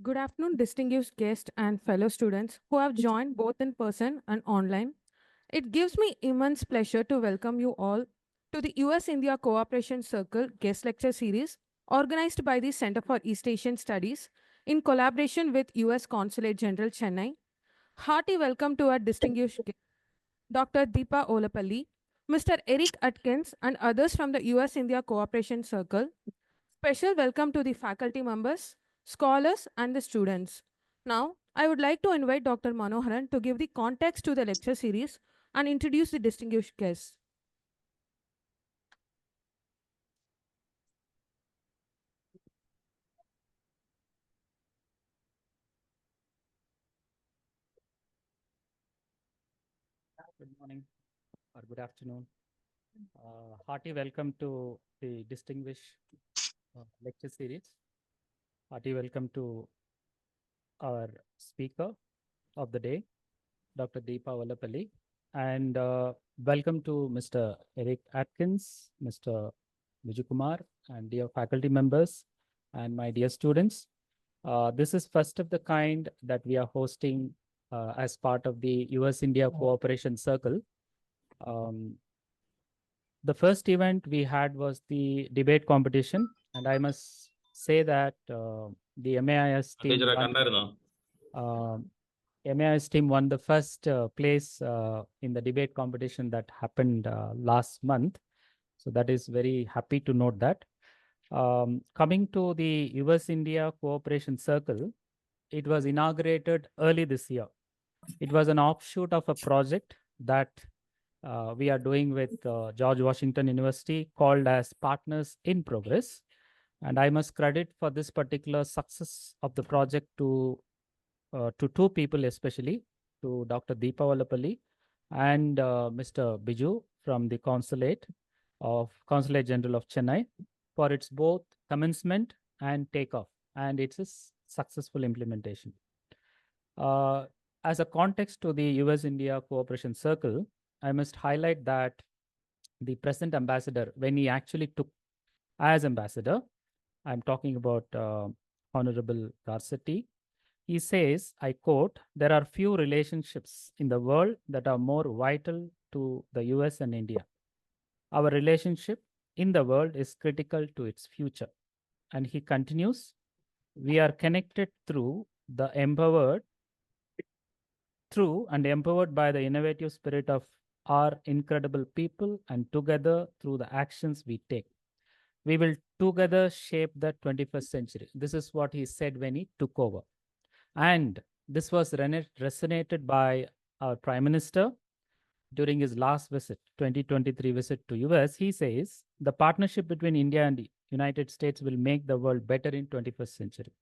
Good afternoon, distinguished guests and fellow students who have joined both in person and online. It gives me immense pleasure to welcome you all to the US India Cooperation Circle guest lecture series organized by the Center for East Asian Studies in collaboration with US Consulate General Chennai. Hearty welcome to our distinguished guest, Dr. Deepa Ollapally, Mr. Eric Atkins, and others from the US India Cooperation Circle. Special welcome to the faculty members, scholars, and the students. Now, I would like to invite Dr. Manoharan to give the context to the lecture series and introduce the distinguished guests. Good morning or good afternoon. Hearty welcome to the distinguished lecture series. Hearty welcome to our speaker of the day, Dr. Deepa Ollapally, and welcome to Mr. Eric Atkins, Mr. Vijayakumar, and dear faculty members and my dear students. This is first of the kind that we are hosting as part of the US India Cooperation Circle. The first event we had was the debate competition, and I must say that the uh, MAIS team won the first place in the debate competition that happened last month. So that is very happy to note that. Coming to the US India Cooperation Circle, it was inaugurated early this year. It was an offshoot of a project that we are doing with George Washington University called as Partners in Progress. And I must credit for this particular success of the project to two people, especially to Dr. Deepa Ollapally and Mr. Biju from the Consulate General of Chennai for its both commencement and takeoff and its successful implementation. As a context to the US India Cooperation Circle, I must highlight that the present ambassador, when he actually took as ambassador, I'm talking about Honorable Garcetti, he says, I quote, there are few relationships in the world that are more vital to the US and India. Our relationship in the world is critical to its future. And he continues, we are connected through and empowered by the innovative spirit of our incredible people, and together through the actions we take. We will together shape the 21st century. This is what he said when he took over. And this was resonated by our Prime Minister during his last visit, 2023 visit to US. He says, the partnership between India and the United States will make the world better in 21st century.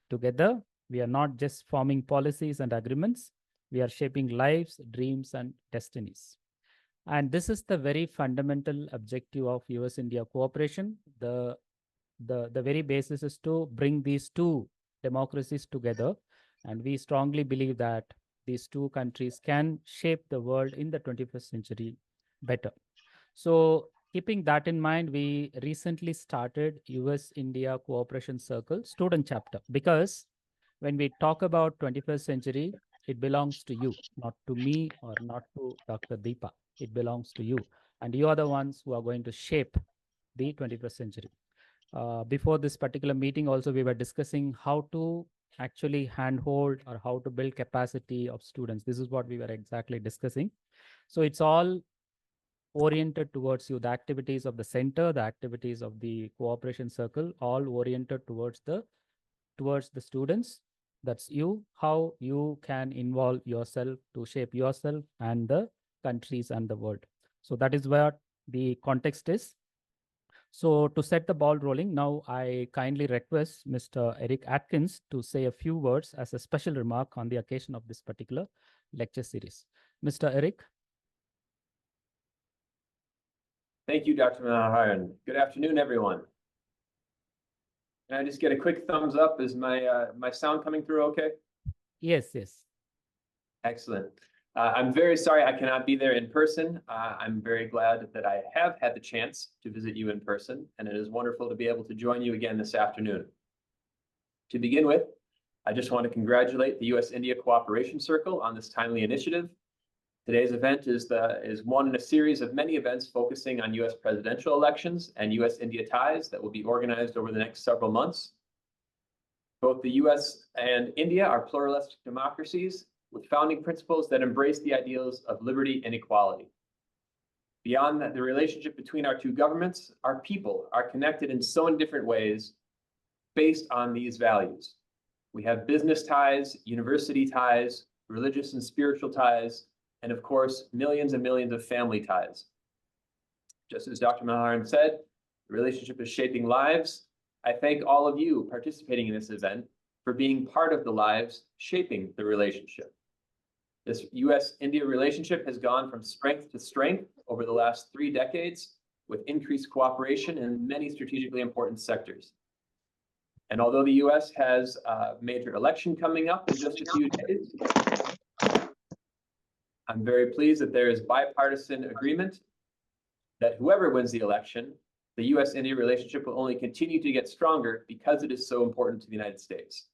Together, we are not just forming policies and agreements, we are shaping lives, dreams, and destinies. And this is the very fundamental objective of US India cooperation. The very basis is to bring these two democracies together. And we strongly believe that these two countries can shape the world in the 21st century better. So, keeping that in mind, we recently started US India Cooperation Circle student chapter because when we talk about 21st century, it belongs to you, not to me or not to Dr. Deepa. It belongs to you. And you are the ones who are going to shape the 21st century. Before this particular meeting, also, we were discussing how to actually handhold or how to build capacity of students. This is what we were exactly discussing. So it's all oriented towards you, the activities of the center, the activities of the cooperation circle, all oriented towards the students. That's you, how you can involve yourself to shape yourself and the countries and the world. So that is where the context is. So to set the ball rolling, now I kindly request Mr. Eric Atkins to say a few words as a special remark on the occasion of this particular lecture series. Mr. Eric. Thank you, Dr. Manoharan. Good afternoon, everyone. Can I just get a quick thumbs up? Is my sound coming through okay? Yes, yes. Excellent. I'm very sorry I cannot be there in person. I'm very glad that I have had the chance to visit you in person, and it is wonderful to be able to join you again this afternoon. To begin with, I just want to congratulate the US-India Cooperation Circle on this timely initiative. Today's event is one in a series of many events focusing on US presidential elections and US-India ties that will be organized over the next several months. Both the US and India are pluralistic democracies with founding principles that embrace the ideals of liberty and equality. Beyond that, the relationship between our two governments, our people are connected in so many different ways based on these values. We have business ties, university ties, religious and spiritual ties, and of course, millions and millions of family ties. Just as Dr. Manoharan said, the relationship is shaping lives. I thank all of you participating in this event for being part of the lives shaping the relationship. This US-India relationship has gone from strength to strength over the last 3 decades with increased cooperation in many strategically important sectors. And although the US has a major election coming up in just a few days, I'm very pleased that there is bipartisan agreement that whoever wins the election, the US-India relationship will only continue to get stronger because it is so important to the United States.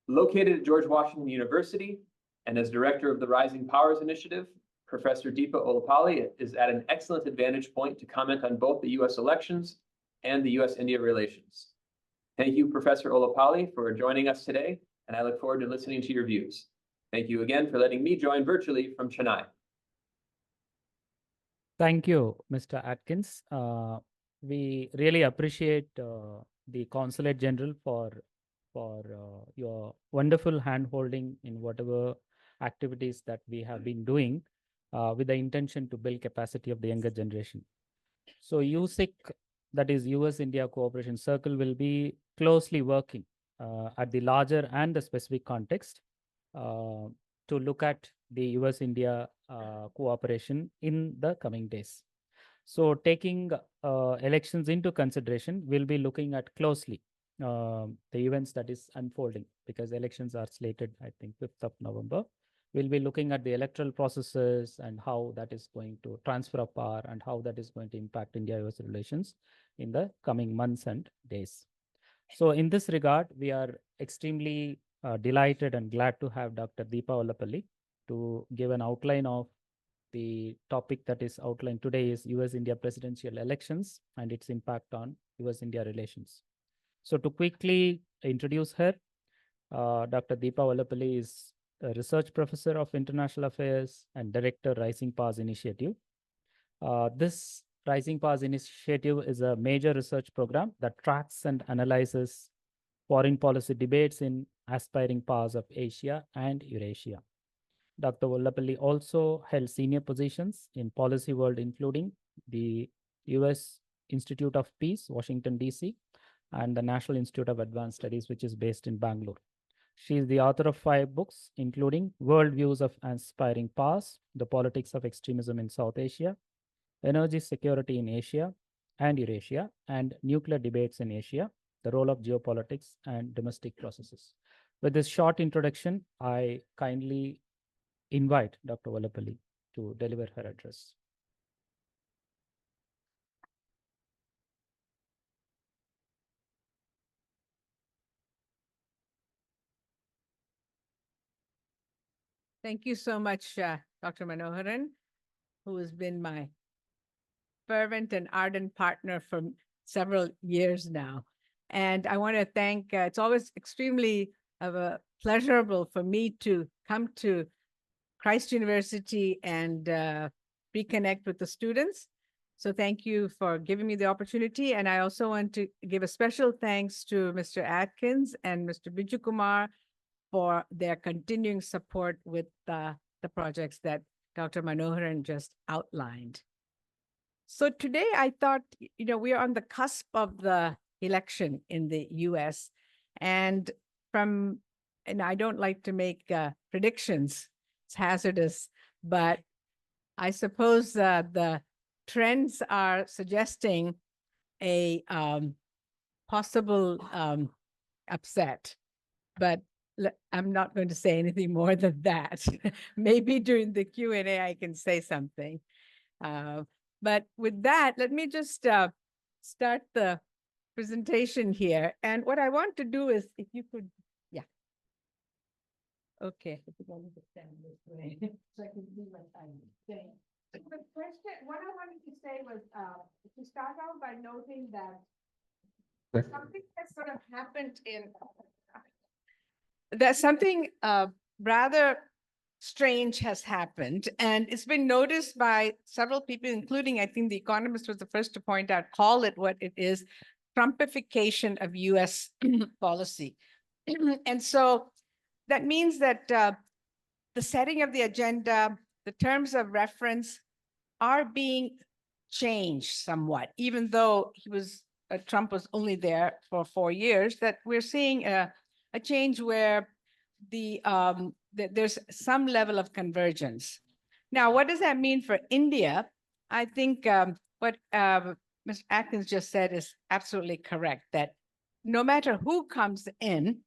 Located at George Washington University and as director of the Rising Powers Initiative, Professor Deepa Ollapally is at an excellent advantage point to comment on both the US elections and the US-India relations. Thank you, Professor Ollapally, for joining us today, and I look forward to listening to your views. Thank you again for letting me join virtually from Chennai. Thank you, Mr. Atkins. We really appreciate the Consulate General for your wonderful hand-holding in whatever activities that we have been doing with the intention to build capacity of the younger generation. So USICC, that is US-India Cooperation Circle, will be closely working at the larger and the specific context to look at the US-India cooperation in the coming days. So taking elections into consideration, we'll be looking at closely the events that is unfolding because elections are slated, I think, 5th of November. We'll be looking at the electoral processes and how that is going to transfer of power and how that is going to impact India-US relations in the coming months and days. So in this regard, we are extremely delighted and glad to have Dr. Deepa Ollapally to give an outline of the topic that is outlined today is US-India presidential elections and its impact on US-India relations. So to quickly introduce her, Dr. Deepa Ollapally is a research professor of international affairs and director Rising Powers Initiative. This Rising Powers Initiative is a major research program that tracks and analyzes foreign policy debates in aspiring powers of Asia and Eurasia. Dr. Ollapally also held senior positions in policy world, including the US Institute of Peace, Washington, D.C., and the National Institute of Advanced Studies, which is based in Bangalore. She is the author of 5 books, including Worldviews of Aspiring Powers, The Politics of Extremism in South Asia, Energy Security in Asia and Eurasia, and Nuclear Debates in Asia, The Role of Geopolitics and Domestic Processes. With this short introduction, I kindly invite Dr. Ollapally to deliver her address. Thank you so much, Dr. Manoharan, who has been my fervent and ardent partner for several years now. And I want to thank, it's always extremely pleasurable for me to come to Christ University and reconnect with the students. So thank you for giving me the opportunity. And I also want to give a special thanks to Mr. Atkins and Mr. Biju Kumar for their continuing support with the projects that Dr. Manoharan just outlined. So today I thought, we are on the cusp of the election in the US. And I don't like to make predictions, it's hazardous, but I suppose the trends are suggesting a possible upset, but I'm not going to say anything more than that. Maybe during the Q&A I can say something. But with that, let me just start the presentation here. And what I want to do is, if you could, yeah. Okay. I think I need to stand this way so I can see what I'm saying. So the question, what I wanted to say was, to start out by noting that something has sort of happened there's something rather strange has happened, and it's been noticed by several people, including, I think, The Economist was the first to point out, call it what it is, Trumpification of US policy. And so that means that the setting of the agenda, the terms of reference are being changed somewhat, even though Trump was only there for 4 years, that we're seeing a change where there's some level of convergence. Now, what does that mean for India? I think what Mr. Atkins just said is absolutely correct, that no matter who comes in,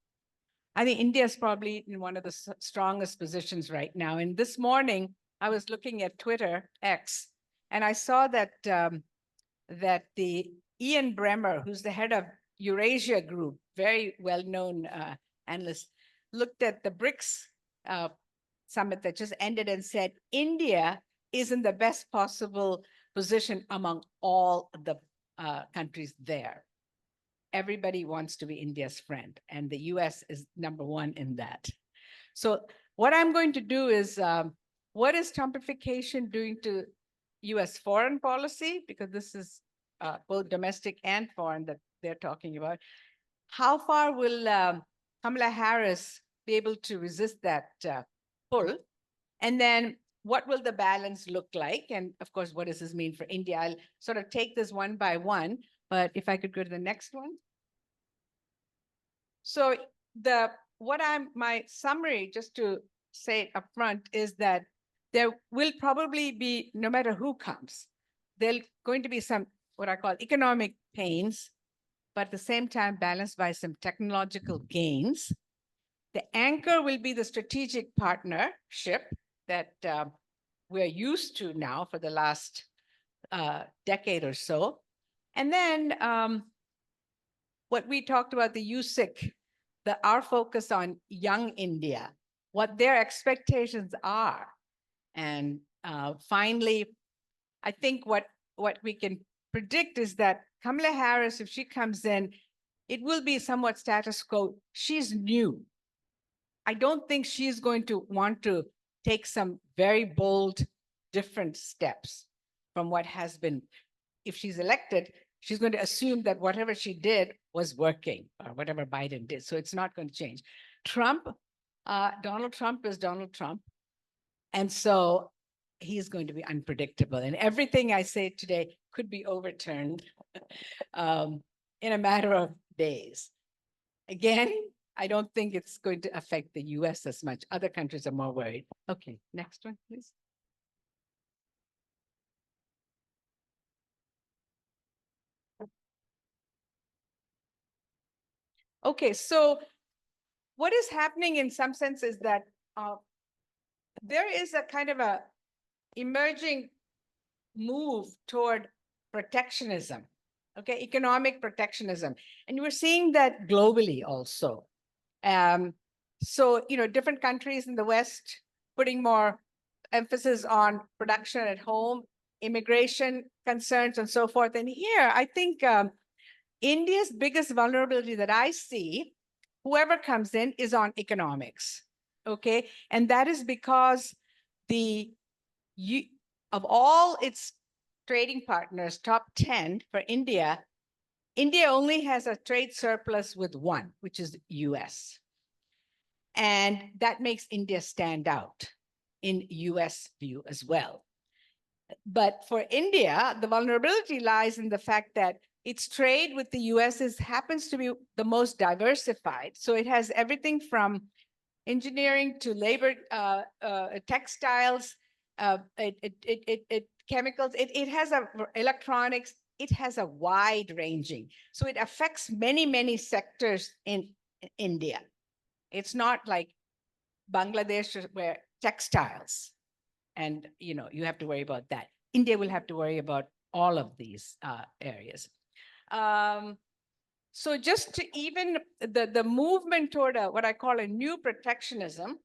I think India is probably in one of the strongest positions right now. And this morning, I was looking at Twitter, X, and I saw that that the Ian Bremmer, who's the head of Eurasia Group, very well-known analyst, looked at the BRICS summit that just ended and said, India is in the best possible position among all the countries there. Everybody wants to be India's friend, and the US is number one in that. So what I'm going to do is, what is Trumpification doing to US foreign policy? Because this is both domestic and foreign that they're talking about. How far will Kamala Harris be able to resist that pull? And then what will the balance look like? And of course, what does this mean for India? I'll sort of take this one by one, but if I could go to the next one. So my summary, just to say it up front, is that there will probably be, no matter who comes, there's going to be some, what I call economic pains, but at the same time balanced by some technological gains. The anchor will be the strategic partnership that we're used to now for the last decade or so. And then what we talked about, the USICC, our focus on young India, what their expectations are. And finally, I think what we can predict is that Kamala Harris, if she comes in, it will be somewhat status quo. She's new. I don't think she's going to want to take some very bold, different steps from what has been. If she's elected, she's going to assume that whatever she did was working, or whatever Biden did. So it's not going to change. Donald Trump is Donald Trump. And so he's going to be unpredictable. And everything I say today could be overturned in a matter of days. Again, I don't think it's going to affect the US as much. Other countries are more worried. Okay, next one, please. Okay, so what is happening in some sense is that there is a kind of a emerging move toward protectionism, okay, economic protectionism. And we're seeing that globally also. So, different countries in the West putting more emphasis on production at home, immigration concerns, and so forth. And here, I think India's biggest vulnerability that I see, whoever comes in, is on economics, okay? And that is because of all its trading partners, top 10 for India, India only has a trade surplus with one, which is the US. And that makes India stand out in US view as well. But for India, the vulnerability lies in the fact that its trade with the US happens to be the most diversified. So it has everything from engineering to labor, textiles, chemicals. It has electronics. It has a wide ranging. So it affects many, many sectors in India. It's not like Bangladesh where textiles, and you have to worry about that. India will have to worry about all of these areas. So just to even the movement toward what I call a new protectionism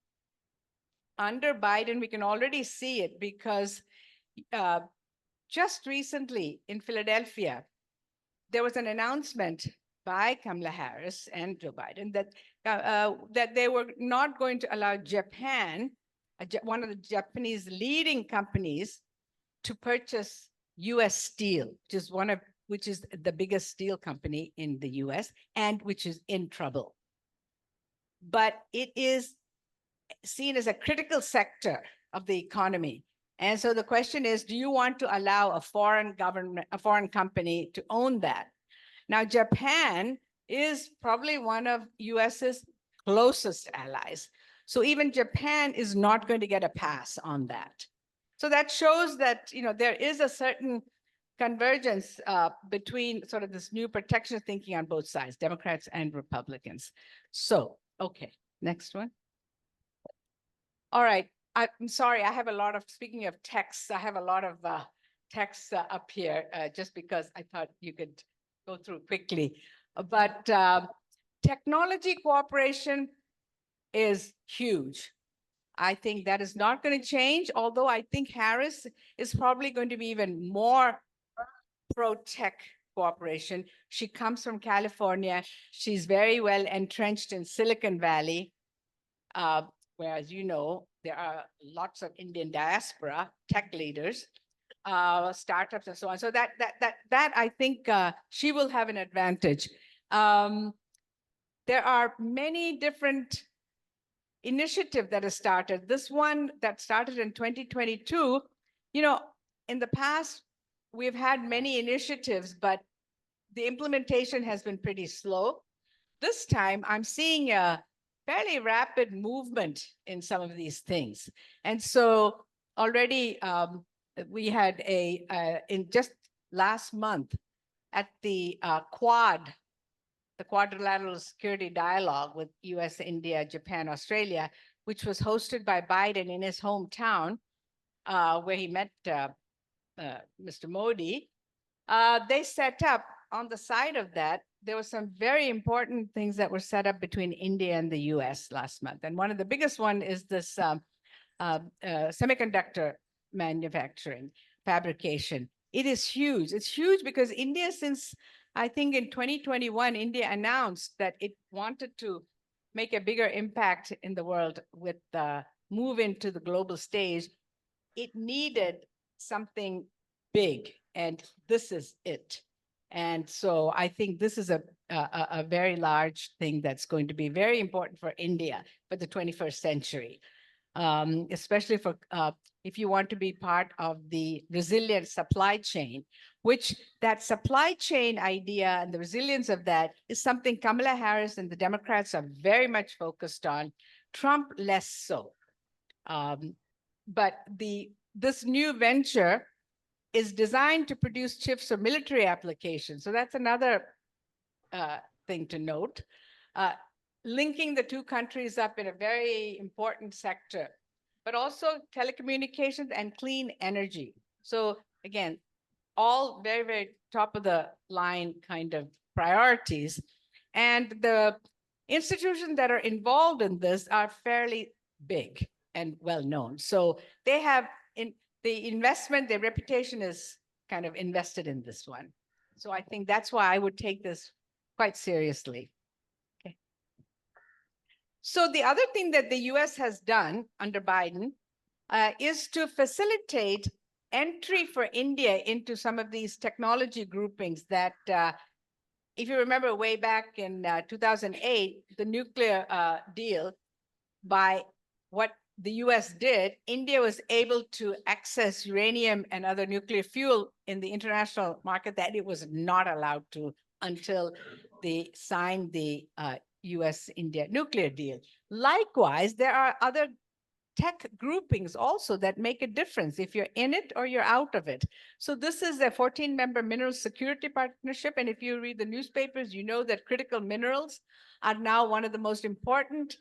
under Biden, we can already see it because just recently in Philadelphia, there was an announcement by Kamala Harris and Joe Biden that they were not going to allow Japan, one of the Japanese leading companies, to purchase US Steel, which is the biggest steel company in the US and which is in trouble. But it is seen as a critical sector of the economy. And so the question is, do you want to allow a foreign government, a foreign company to own that? Now, Japan is probably one of US's closest allies. So even Japan is not going to get a pass on that. So that shows that, there is a certain convergence between sort of this new protection thinking on both sides, Democrats and Republicans. So, okay, next one. All right, I'm sorry, I have a lot of, speaking of texts, I have a lot of texts up here just because I thought you could go through quickly. But technology cooperation is huge. I think that is not going to change, although I think Harris is probably going to be even more pro-tech cooperation. She comes from California. She's very well entrenched in Silicon Valley, where, as you know, there are lots of Indian diaspora tech leaders, startups and so on. So that I think she will have an advantage. There are many different initiatives that have started. This one that started in 2022, in the past, we've had many initiatives, but the implementation has been pretty slow. This time, I'm seeing a fairly rapid movement in some of these things. And so already we had in just last month at the Quadrilateral Security Dialogue with US, India, Japan, Australia, which was hosted by Biden in his hometown, where he met Mr. Modi. They set up on the side of that, there were some very important things that were set up between India and the US last month. And one of the biggest one is this semiconductor manufacturing, fabrication. It is huge. It's huge because India, since I think in 2021, India announced that it wanted to make a bigger impact in the world with the move into the global stage. It needed something big, and this is it. And so I think this is a very large thing that's going to be very important for India for the 21st century, especially for if you want to be part of the resilient supply chain, which that supply chain idea and the resilience of that is something Kamala Harris and the Democrats are very much focused on, Trump less so. But this new venture is designed to produce chips for military applications. So that's another thing to note. Linking the two countries up in a very important sector, but also telecommunications and clean energy. So again, all very, very top of the line kind of priorities. And the institutions that are involved in this are fairly big and well known. So they have the investment, their reputation is kind of invested in this one. So I think that's why I would take this quite seriously. Okay. So the other thing that the US has done under Biden is to facilitate entry for India into some of these technology groupings that, if you remember way back in 2008, the nuclear deal, by what the US did, India was able to access uranium and other nuclear fuel in the international market that it was not allowed to until they signed the US-India nuclear deal. Likewise, there are other tech groupings also that make a difference if you're in it or you're out of it. So this is a 14-member mineral security partnership. And if you read the newspapers, you know that critical minerals are now one of the most important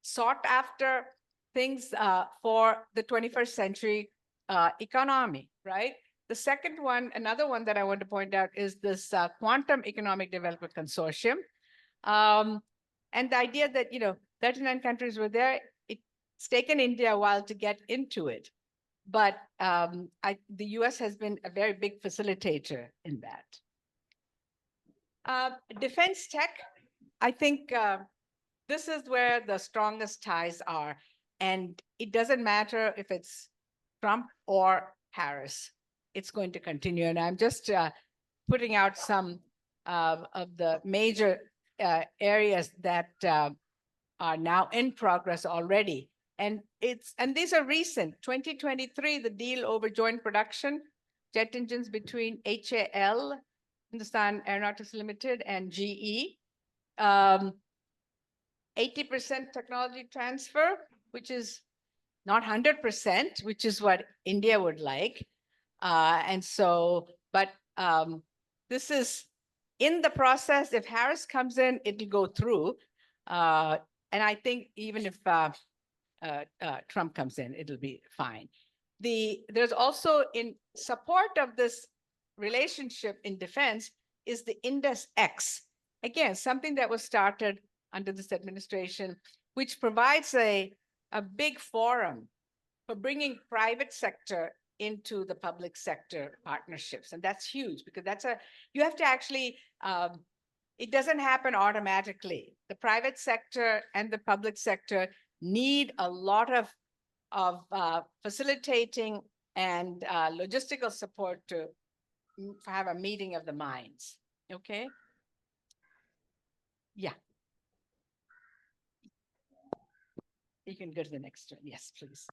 sought after things for the 21st century economy, right? The second one, another one that I want to point out is this Quantum Economic Development Consortium. And the idea that, 39 countries were there, it's taken India a while to get into it. But the US has been a very big facilitator in that. Defense tech, I think this is where the strongest ties are. And it doesn't matter if it's Trump or Harris, it's going to continue. And I'm just putting out some of the major areas that are now in progress already. And these are recent. 2023, the deal over joint production, jet engines between HAL, Hindustan Aeronautics Limited, and GE. 80% technology transfer, which is not 100%, which is what India would like. This is in the process. If Harris comes in, it'll go through. And I think even if Trump comes in, it'll be fine. There's also, in support of this relationship in defense, is the INDEX-X. Again, something that was started under this administration, which provides a big forum for bringing private sector into the public sector partnerships. And that's huge, because you have to actually, it doesn't happen automatically. The private sector and the public sector need a lot of facilitating and logistical support to have a meeting of the minds. Okay. Yeah. You can go to the next one. Yes, please.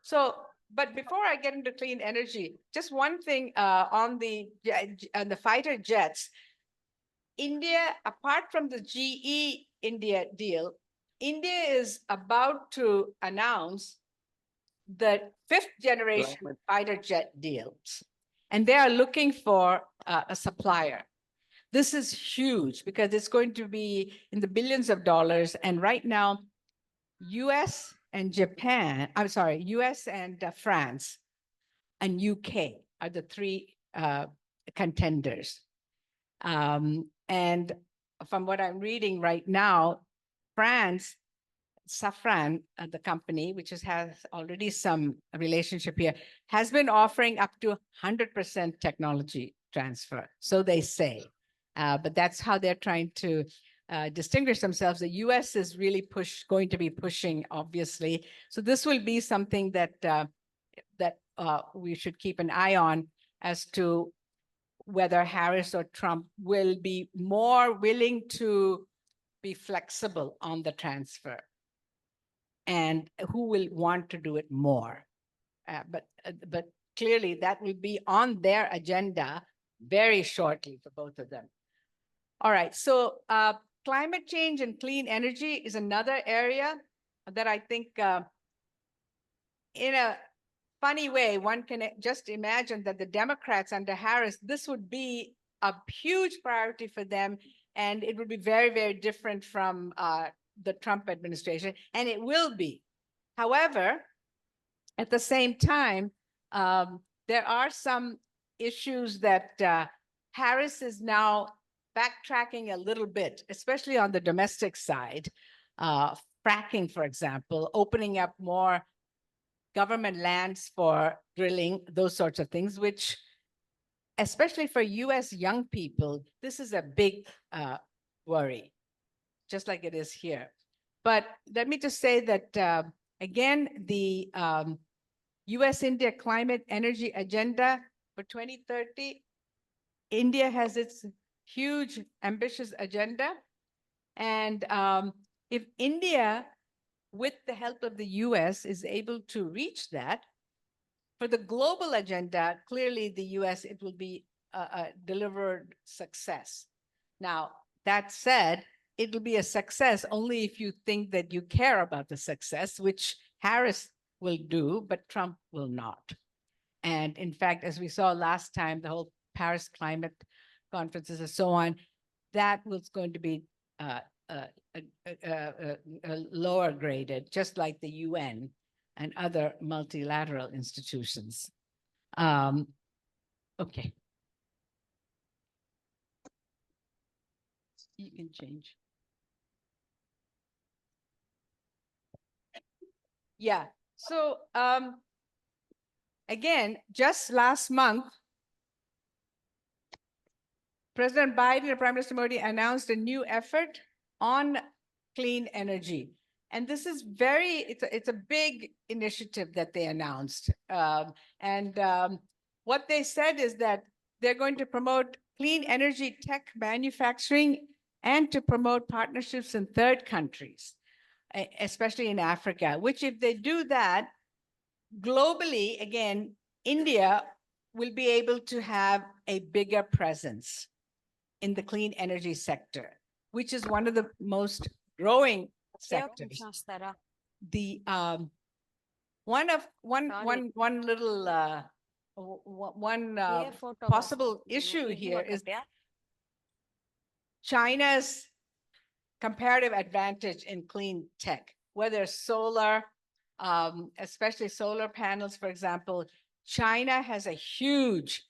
So, but before I get into clean energy, just one thing on the fighter jets. India, apart from the GE India deal, India is about to announce the 5th generation fighter jet deals. And they are looking for a supplier. This is huge because it's going to be in the billions of dollars. And right now, US and France and UK are the 3 contenders. And from what I'm reading right now, France, Safran, the company, which has already some relationship here, has been offering up to 100% technology transfer. So they say, but that's how they're trying to distinguish themselves. The US is really going to be pushing, obviously. So this will be something that we should keep an eye on as to whether Harris or Trump will be more willing to be flexible on the transfer, and who will want to do it more. But clearly that will be on their agenda very shortly for both of them. All right, so climate change and clean energy is another area that I think in a funny way, one can just imagine that the Democrats under Harris, this would be a huge priority for them. And it would be very, very different from the Trump administration. And it will be. However, at the same time, there are some issues that Harris is now backtracking a little bit, especially on the domestic side. Fracking, for example, opening up more government lands for drilling, those sorts of things, which, especially for US young people, this is a big worry, just like it is here. But let me just say that, again, the US-India climate energy agenda for 2030, India has its huge, ambitious agenda. And if India, with the help of the US, is able to reach that, for the global agenda, clearly the US, it will be a delivered success. Now, that said, it'll be a success only if you think that you care about the success, which Harris will do, but Trump will not. And in fact, as we saw last time, the whole Paris climate conferences and so on, that was going to be lower graded, just like the UN and other multilateral institutions. Okay. You can change. Yeah. So again, just last month, President Biden and Prime Minister Modi announced a new effort on clean energy. And this is it's a big initiative that they announced. What they said is that they're going to promote clean energy tech manufacturing and to promote partnerships in third countries, especially in Africa, which if they do that, globally, again, India will be able to have a bigger presence in the clean energy sector, which is one of the most growing sectors. The one little possible issue here is China's comparative advantage in clean tech, whether solar, especially solar panels, for example. China has a huge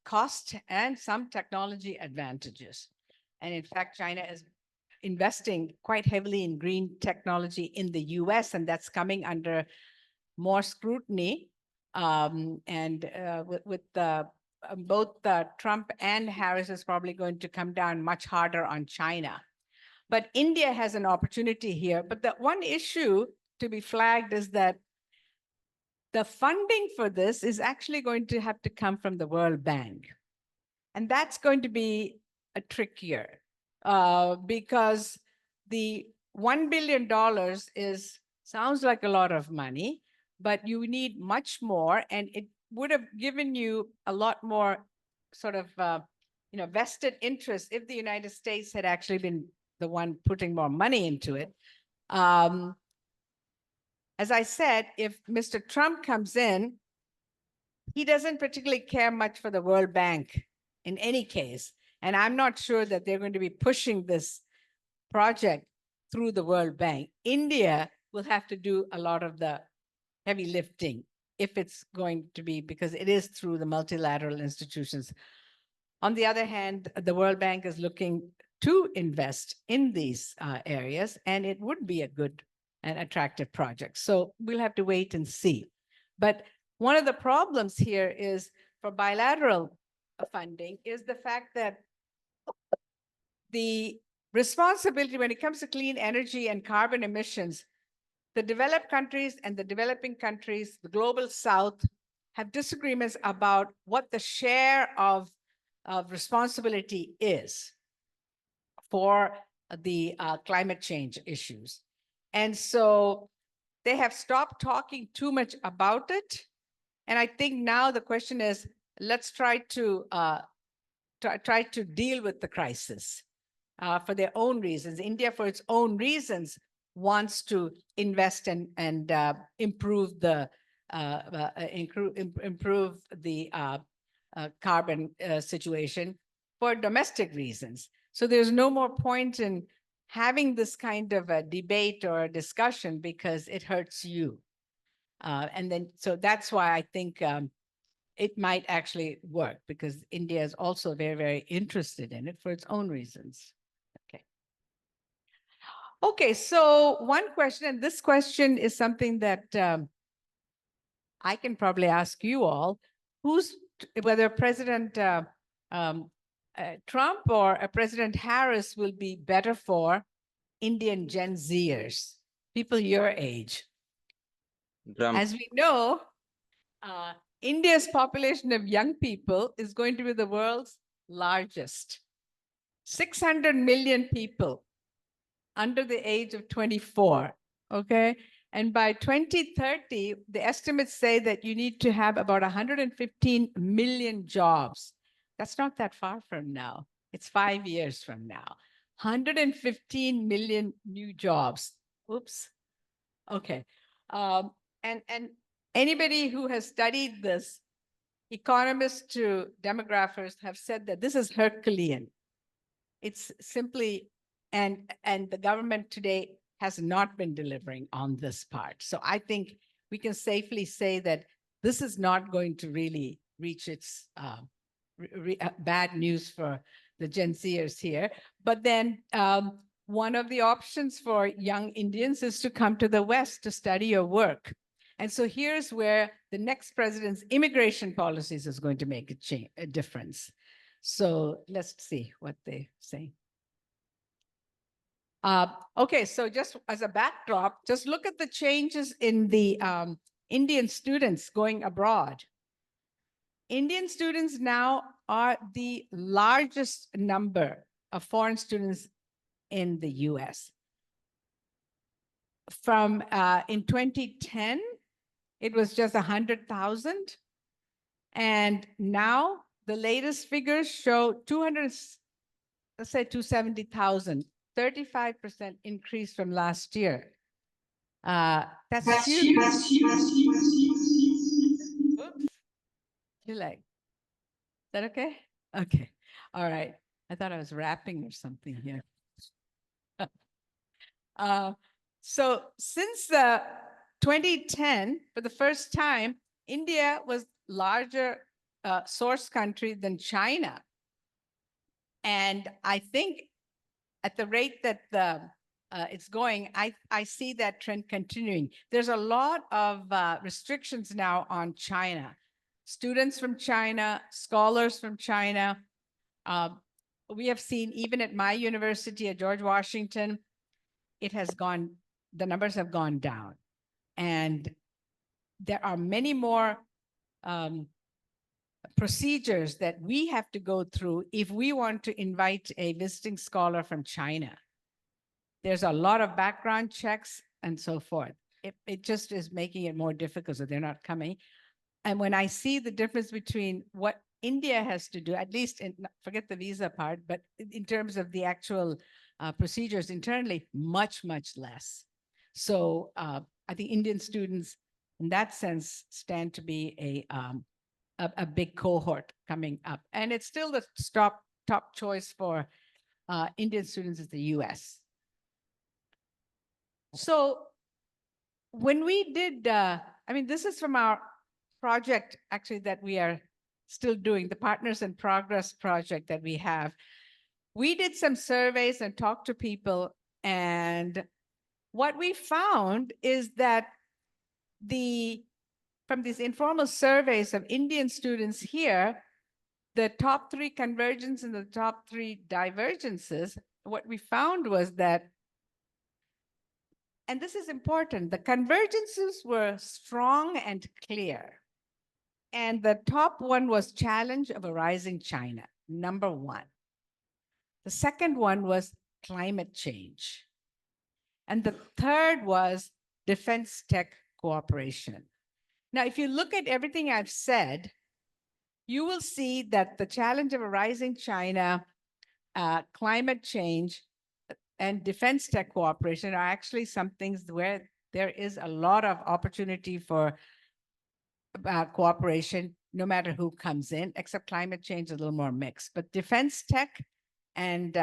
cost and some technology advantages. And in fact, China is investing quite heavily in green technology in the US, and that's coming under more scrutiny. With both Trump and Harris is probably going to come down much harder on China. But India has an opportunity here. But the one issue to be flagged is that the funding for this is actually going to have to come from the World Bank. And that's going to be a trickier because the $1 billion sounds like a lot of money, but you need much more. And it would have given you a lot more sort of vested interest if the United States had actually been the one putting more money into it. As I said, if Mr. Trump comes in, he doesn't particularly care much for the World Bank in any case. And I'm not sure that they're going to be pushing this project through the World Bank. India will have to do a lot of the heavy lifting if it's going to be, because it is through the multilateral institutions. On the other hand, the World Bank is looking to invest in these areas, and it would be a good and attractive project. So we'll have to wait and see. But one of the problems here is for bilateral funding is the fact that the responsibility when it comes to clean energy and carbon emissions, the developed countries and the developing countries, the global south, have disagreements about what the share of responsibility is for the climate change issues. And so they have stopped talking too much about it. And I think now the question is, let's try to deal with the crisis for their own reasons. India, for its own reasons, wants to invest and improve the carbon situation for domestic reasons. So there's no more point in having this kind of a debate or a discussion because it hurts you. So that's why I think it might actually work, because India is also very, very interested in it for its own reasons. Okay, so one question, and this question is something that I can probably ask you all, whether President Trump or President Harris will be better for Indian Gen Zers, people your age. As we know, India's population of young people is going to be the world's largest. 600 million people under the age of 24, okay? And by 2030, the estimates say that you need to have about 115 million jobs. That's not that far from now. It's 5 years from now. 115 million new jobs. Oops. Okay. And anybody who has studied this, economists to demographers have said that this is Herculean. It's simply, and the government today has not been delivering on this part. So I think we can safely say that this is not going to really reach its bad news for the Gen Zers here. But then one of the options for young Indians is to come to the West to study or work. And so here's where the next president's immigration policies is going to make a difference. So let's see what they say. Okay, so just as a backdrop, just look at the changes in the Indian students going abroad. Indian students now are the largest number of foreign students in the US. From in 2010, it was just 100,000. And now the latest figures show 270,000, 35% increase from last year. That's huge. Oops. You like, is that okay? Okay. All right. I thought I was rapping or something here. So since 2010, for the first time, India was larger source country than China. And I think at the rate that it's going, I see that trend continuing. There's a lot of restrictions now on China. Students from China, scholars from China. We have seen even at my university at George Washington, the numbers have gone down. And there are many more procedures that we have to go through if we want to invite a visiting scholar from China. There's a lot of background checks and so forth. It just is making it more difficult, so they're not coming. And when I see the difference between what India has to do, at least forget the visa part, but in terms of the actual procedures internally, much, much less. So I think Indian students, in that sense, stand to be a big cohort coming up. And it's still the top choice for Indian students is the US. So when we did, this is from our project actually that we are still doing, the Partners in Progress project that we have. We did some surveys and talked to people, and what we found is that from these informal surveys of Indian students here, the top 3 convergences and the top 3 divergences, what we found was that, and this is important, the convergences were strong and clear. And the top one was challenge of a rising China, number 1. The second one was climate change. And the third was defense tech cooperation. Now, if you look at everything I've said, you will see that the challenge of a rising China, climate change, and defense tech cooperation are actually some things where there is a lot of opportunity for cooperation, no matter who comes in, except climate change is a little more mixed. But defense tech and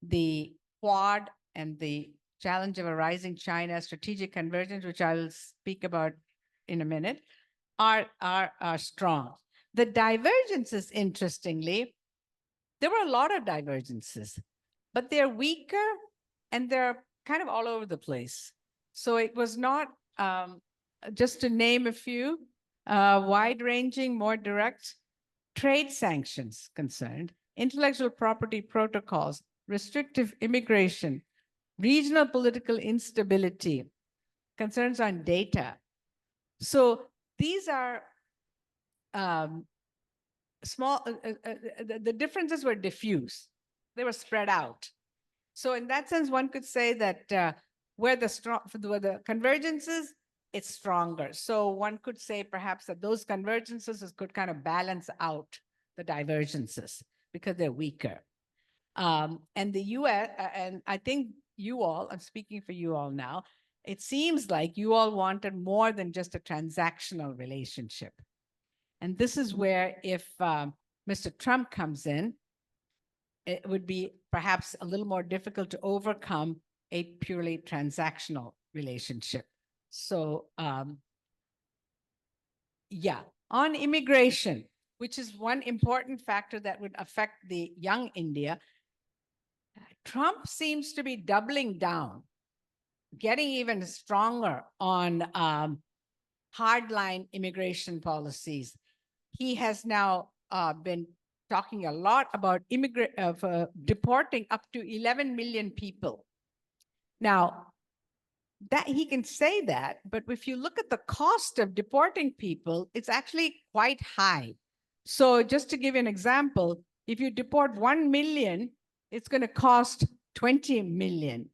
the Quad and the challenge of a rising China, strategic convergence, which I'll speak about in a minute, are strong. The divergences, interestingly, there were a lot of divergences, but they're weaker and they're kind of all over the place. So it was not, just to name a few, wide-ranging, more direct trade sanctions concerned, intellectual property protocols, restrictive immigration, regional political instability, concerns on data. So these are small, the differences were diffuse. They were spread out. So in that sense, one could say that where the convergences, it's stronger. So one could say perhaps that those convergences could kind of balance out the divergences because they're weaker. And the US, and I think you all, I'm speaking for you all now, it seems like you all wanted more than just a transactional relationship. And this is where if Mr. Trump comes in, it would be perhaps a little more difficult to overcome a purely transactional relationship. So yeah, on immigration, which is one important factor that would affect the young India, Trump seems to be doubling down, getting even stronger on hardline immigration policies. He has now been talking a lot about deporting up to 11 million people. Now, that he can say that, but if you look at the cost of deporting people, it's actually quite high. So just to give you an example, if you deport 1 million, it's going to cost 20 million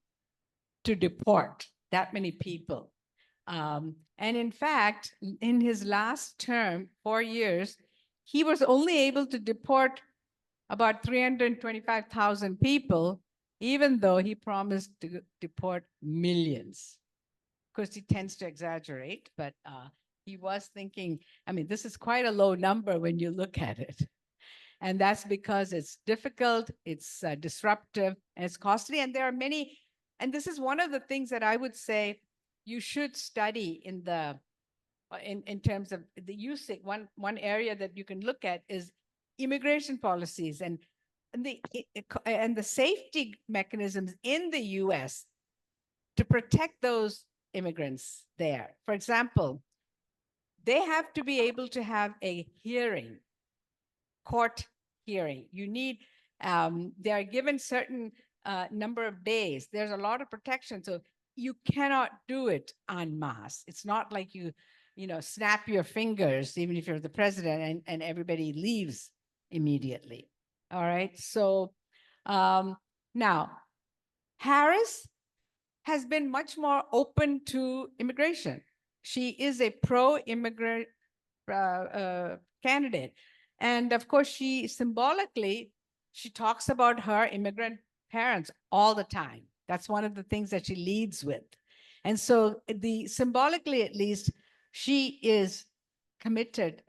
to deport that many people. And in fact, in his last term, 4 years, he was only able to deport about 325,000 people, even though he promised to deport millions. Of course, he tends to exaggerate, but he was thinking, I mean, this is quite a low number when you look at it. And that's because it's difficult, it's disruptive, and it's costly. And there are many, and this is one of the things that I would say you should study in the in terms of the USICC. One area that you can look at is immigration policies and the safety mechanisms in the US to protect those immigrants there. For example, they have to be able to have a hearing, court hearing. You need, they are given certain number of days. There's a lot of protection. So you cannot do it en masse. It's not like you snap your fingers, even if you're the president, and everybody leaves immediately. All right. So now, Harris has been much more open to immigration. She is a pro-immigrant candidate. And of course, she symbolically, she talks about her immigrant parents all the time. That's one of the things that she leads with. And so symbolically, at least, she is committed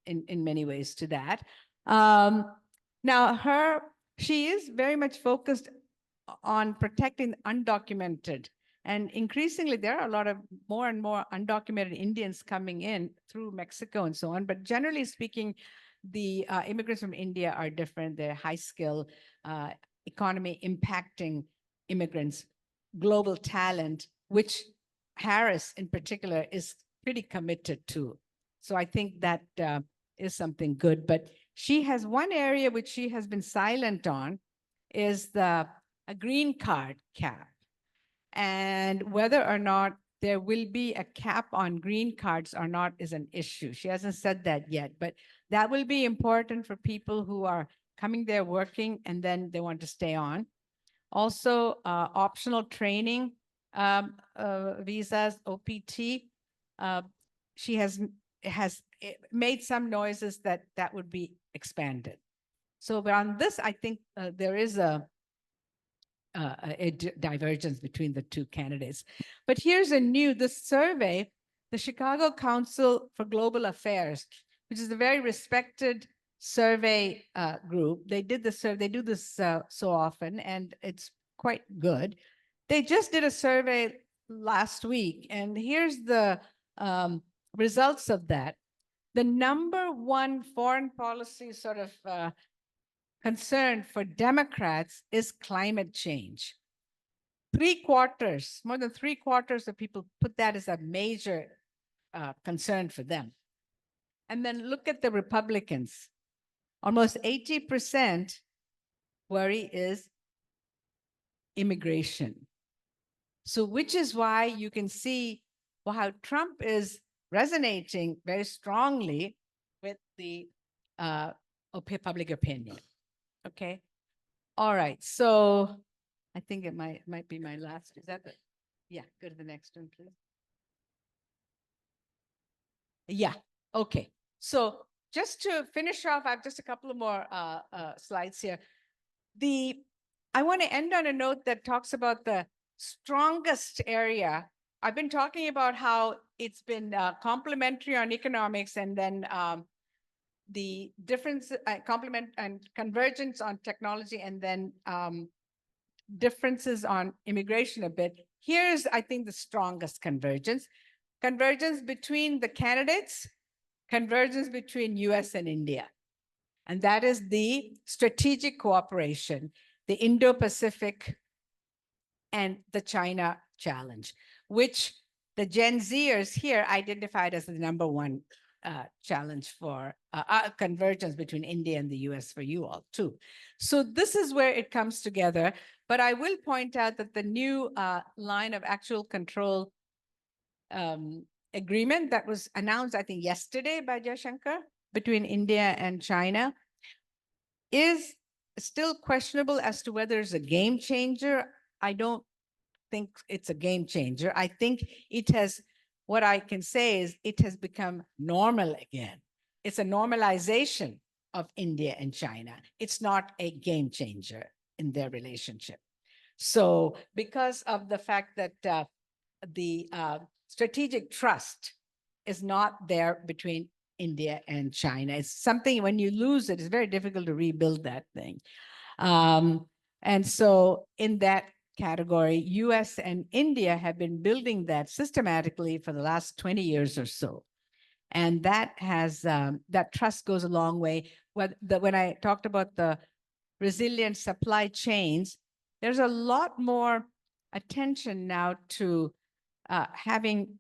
in many ways to that. Now, she is very much focused on protecting undocumented. And increasingly, there are a lot of more and more undocumented Indians coming in through Mexico and so on. But generally speaking, the immigrants from India are different. They're high skill, economy impacting immigrants, global talent, which Harris in particular is pretty committed to. So I think that is something good. But she has one area which she has been silent on is a green card cap. And whether or not there will be a cap on green cards or not is an issue. She hasn't said that yet, but that will be important for people who are coming there working and then they want to stay on. Also, optional training visas, OPT. She has made some noises that would be expanded. So on this, I think there is a divergence between the two candidates. But here's this survey, the Chicago Council for Global Affairs, which is a very respected survey group. They did the survey, they do this so often, and it's quite good. They just did a survey last week, and here's the results of that. The number one foreign policy sort of concern for Democrats is climate change. More than three quarters of people put that as a major concern for them. And then look at the Republicans. Almost 80% worry is immigration. So which is why you can see how Trump is resonating very strongly with the public opinion. Okay. All right. So I think it might be my last. Is that yeah, go to the next one, please. Yeah. Okay. So just to finish off, I have just a couple of more slides here. I want to end on a note that talks about the strongest area. I've been talking about how it's been complementary on economics and then the difference, complement and convergence on technology, and then differences on immigration a bit. Here's, I think, the strongest convergence. Convergence between the candidates, convergence between US and India. and that is the strategic cooperation, the Indo-Pacific and the China challenge, which the Gen Zers here identified as the number one challenge for convergence between India and the US for you all too. So this is where it comes together. But I will point out that the new line of actual control agreement that was announced, I think, yesterday by Jaishankar between India and China is still questionable as to whether it's a game changer. I don't think it's a game changer. I think it has, what I can say is it has become normal again. It's a normalization of India and China. It's not a game changer in their relationship. So because of the fact that the strategic trust is not there between India and China. It's something, when you lose it, it's very difficult to rebuild that thing. And so in that category, US and India have been building that systematically for the last 20 years or so. And that has, that trust goes a long way. When I talked about the resilient supply chains, there's a lot more attention now to having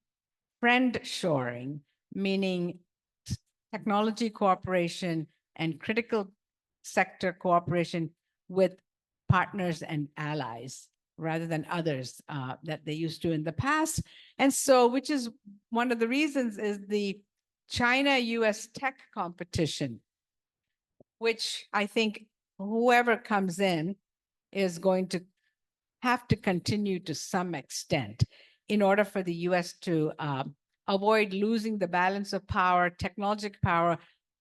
friend shoring, meaning technology cooperation and critical sector cooperation with partners and allies rather than others that they used to in the past. And so, which is one of the reasons is the China-US tech competition, which I think whoever comes in is going to have to continue to some extent in order for the US to avoid losing the balance of power, technological power,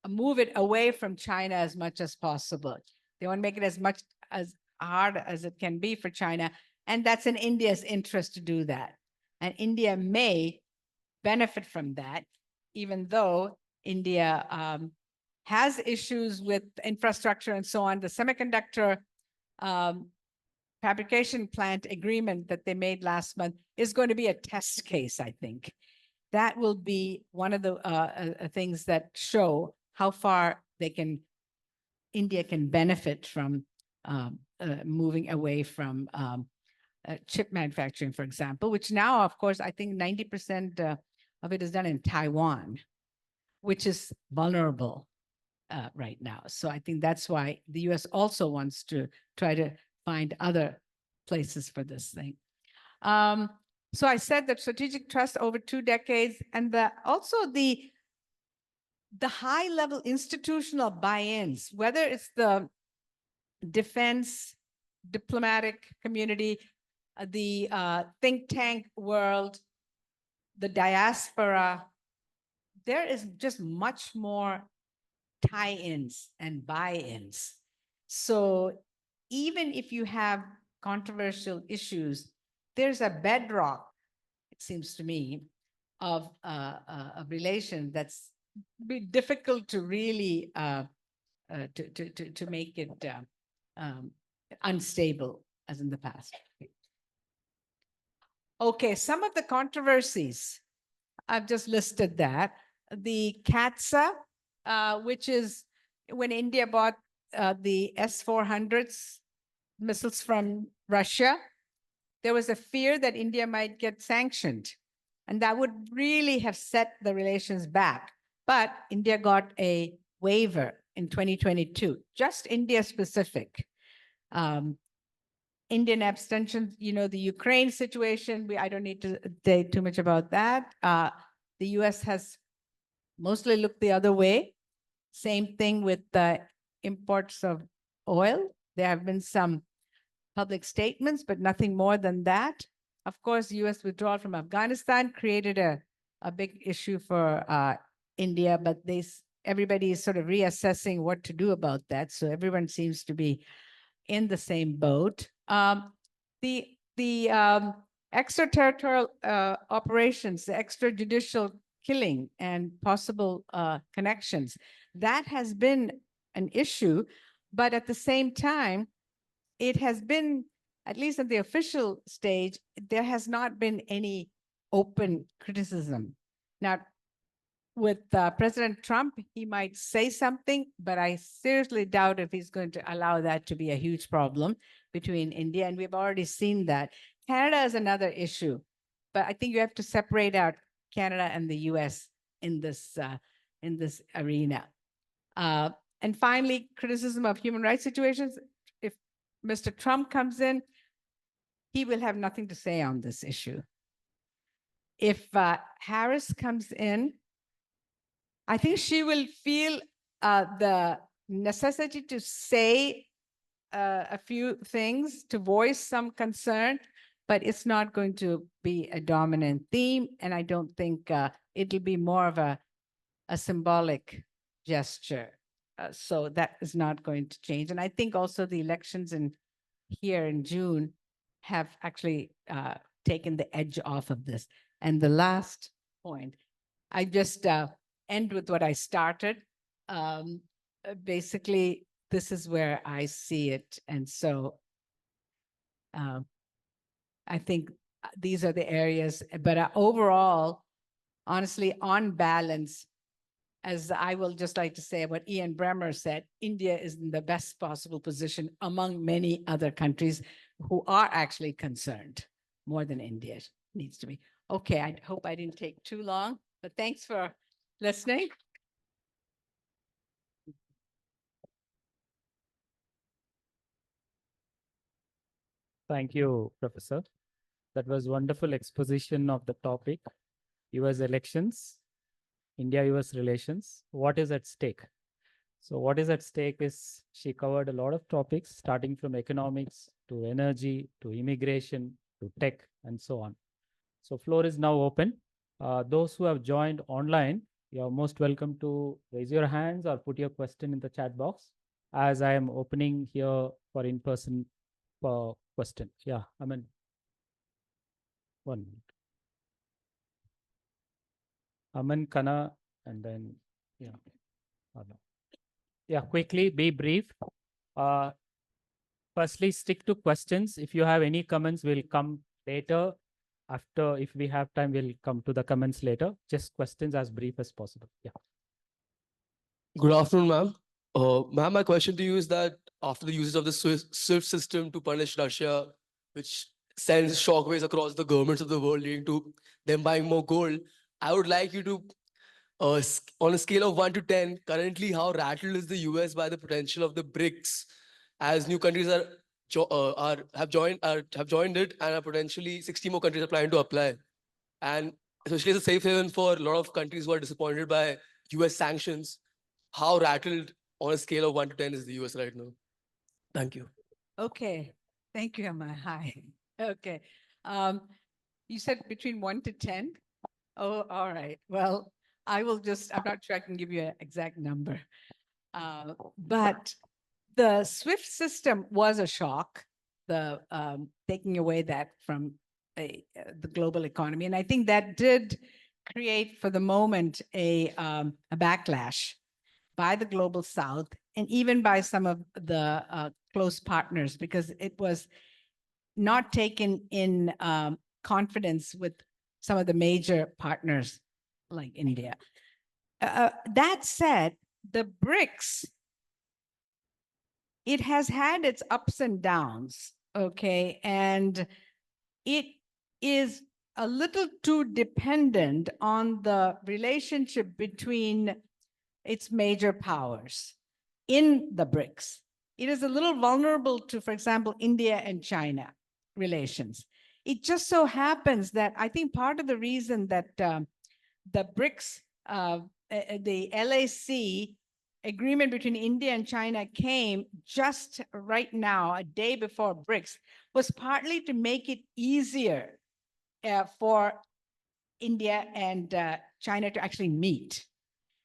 move it away from China as much as possible. They want to make it as much as hard as it can be for China. And that's in India's interest to do that. And India may benefit from that, even though India has issues with infrastructure and so on. The semiconductor fabrication plant agreement that they made last month is going to be a test case, I think. That will be one of the things that show how far India can benefit from moving away from chip manufacturing, for example, which now, of course, I think 90% of it is done in Taiwan, which is vulnerable right now. So I think that's why the US also wants to try to find other places for this thing. So I said that strategic trust over 2 decades, and also the high level institutional buy-ins, whether it's the defense, diplomatic community, the think tank world, the diaspora, there is just much more tie-ins and buy-ins. So even if you have controversial issues, there's a bedrock, it seems to me, of a relation that's be difficult to really to make it unstable as in the past. Okay, some of the controversies, I've just listed that. The CATSA, which is when India bought the S-400s missiles from Russia, there was a fear that India might get sanctioned. And that would really have set the relations back. But India got a waiver in 2022, just India specific. Indian abstention, the Ukraine situation, I don't need to say too much about that. The US has mostly looked the other way. Same thing with the imports of oil. There have been some public statements, but nothing more than that. Of course, US withdrawal from Afghanistan created a big issue for India, but everybody is sort of reassessing what to do about that. So everyone seems to be in the same boat. The extraterritorial operations, the extrajudicial killing and possible connections, that has been an issue. But at the same time, it has been, at least at the official stage, there has not been any open criticism. Now, with President Trump, he might say something, but I seriously doubt if he's going to allow that to be a huge problem between India. And we've already seen that. Canada is another issue, but I think you have to separate out Canada and the US in this arena. And finally, criticism of human rights situations. If Mr. Trump comes in, he will have nothing to say on this issue. If Harris comes in, I think she will feel the necessity to say a few things, to voice some concern, but it's not going to be a dominant theme. And I don't think it'll be more of a symbolic gesture. So that is not going to change. And I think also the elections here in June have actually taken the edge off of this. And the last point, I just end with what I started. Basically, this is where I see it. And so I think these are the areas, but overall, honestly, on balance, as I will just like to say what Ian Bremmer said, India is in the best possible position among many other countries who are actually concerned more than India needs to be. Okay, I hope I didn't take too long, but thanks for listening. Thank you, Professor. That was wonderful exposition of the topic, US elections, India-US relations. What is at stake? So what is at stake is she covered a lot of topics, starting from economics to energy, to immigration, to tech, and so on. So floor is now open. Those who have joined online, you are most welcome to raise your hands or put your question in the chat box as I am opening here for in-person question. Yeah, Aman. 1 minute. Aman, Kana, and then, yeah. Yeah, quickly, be brief. Firstly, stick to questions. If you have any comments, we'll come later. After, if we have time, we'll come to the comments later. Just questions as brief as possible. Yeah. Good afternoon, ma'am. Ma'am, my question to you is that after the usage of the SWIFT system to punish Russia, which sends shockwaves across the governments of the world, leading to them buying more gold, I would like you to, on a scale of 1 to 10, currently how rattled is the US by the potential of the BRICS, as new countries have joined it, and are potentially 60 more countries are planning to apply, and especially as a safe haven for a lot of countries who are disappointed by US sanctions. How rattled on a scale of 1 to 10 is the US right now? Thank you. Okay, thank you, Emma. Hi. Okay. You said between 1 to 10? Oh, all right. Well, I'm not sure I can give you an exact number. But the SWIFT system was a shock, the taking away that from the global economy. And I think that did create, for the moment, a backlash by the global South and even by some of the close partners, because it was not taken in confidence with some of the major partners like India. That said, the BRICS, it has had its ups and downs, okay? And it is a little too dependent on the relationship between its major powers in the BRICS. It is a little vulnerable to, for example, India and China relations. It just so happens that I think part of the reason that the BRICS, the LAC agreement between India and China came just right now, a day before BRICS, was partly to make it easier for India and China to actually meet.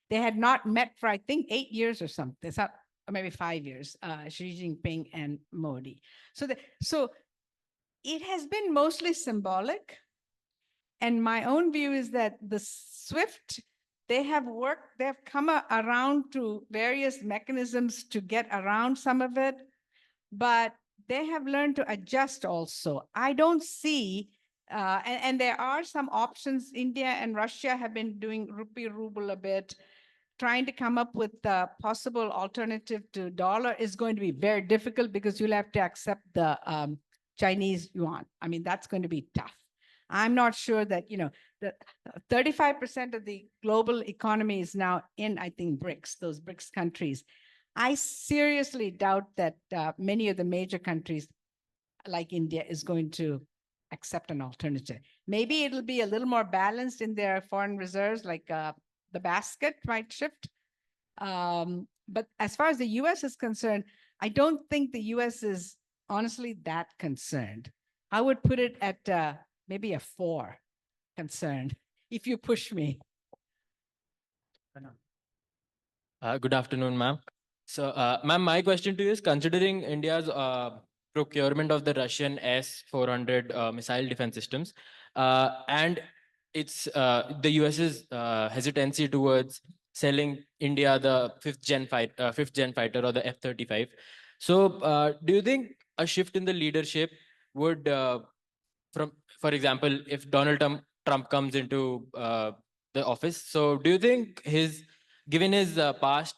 They had not met for, I think, 8 years or something, or maybe 5 years, Xi Jinping and Modi. So it has been mostly symbolic. And my own view is that the SWIFT, they have come around to various mechanisms to get around some of it, but they have learned to adjust also. I don't see And there are some options. India and Russia have been doing rupee ruble a bit. Trying to come up with a possible alternative to dollar is going to be very difficult because you'll have to accept the Chinese yuan. I mean, that's going to be tough. I'm not sure that, the 35% of the global economy is now in, I think, BRICS, those BRICS countries. I seriously doubt that many of the major countries like India is going to accept an alternative. Maybe it'll be a little more balanced in their foreign reserves, like the basket might shift. But as far as the US is concerned, I don't think the US is honestly that concerned. I would put it at maybe a 4 concerned, if you push me. Good afternoon, ma'am. So, ma'am, my question to you is, considering India's procurement of the Russian S-400 missile defense systems, and it's the US's hesitancy towards selling India the fifth gen fighter or the F-35. So, do you think a shift in the leadership would, for example, if Donald Trump comes into the office, so do you think given his past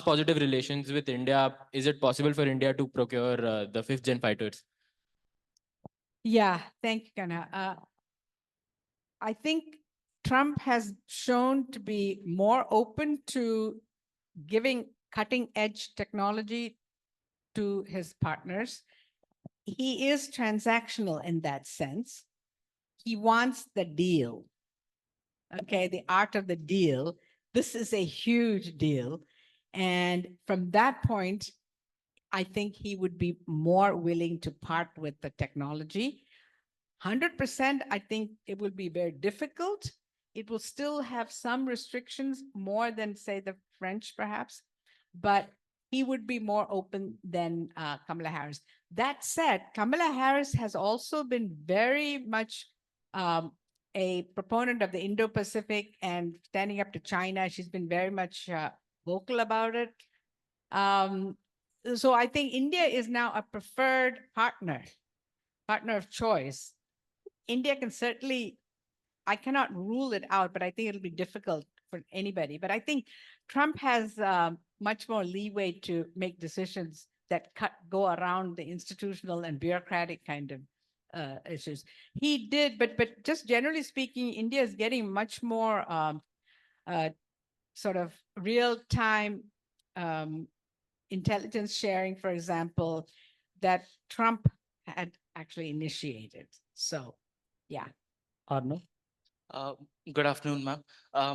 positive relations with India, is it possible for India to procure the fifth gen fighters? Yeah, thank you, Kana. I think Trump has shown to be more open to giving cutting edge technology to his partners. He is transactional in that sense. He wants the deal. Okay, the art of the deal. This is a huge deal. And from that point, I think he would be more willing to part with the technology. 100%, I think it will be very difficult. It will still have some restrictions, more than, say, the French, perhaps, but he would be more open than Kamala Harris. That said, Kamala Harris has also been very much a proponent of the Indo-Pacific and standing up to China. She's been very much vocal about it. So I think India is now a preferred partner of choice. India can certainly, I cannot rule it out, but I think it'll be difficult for anybody. But I think Trump has much more leeway to make decisions that go around the institutional and bureaucratic kind of issues. He did, but just generally speaking, India is getting much more sort of real-time intelligence sharing, for example, that Trump had actually initiated. So, yeah. Arno? Good afternoon, ma'am.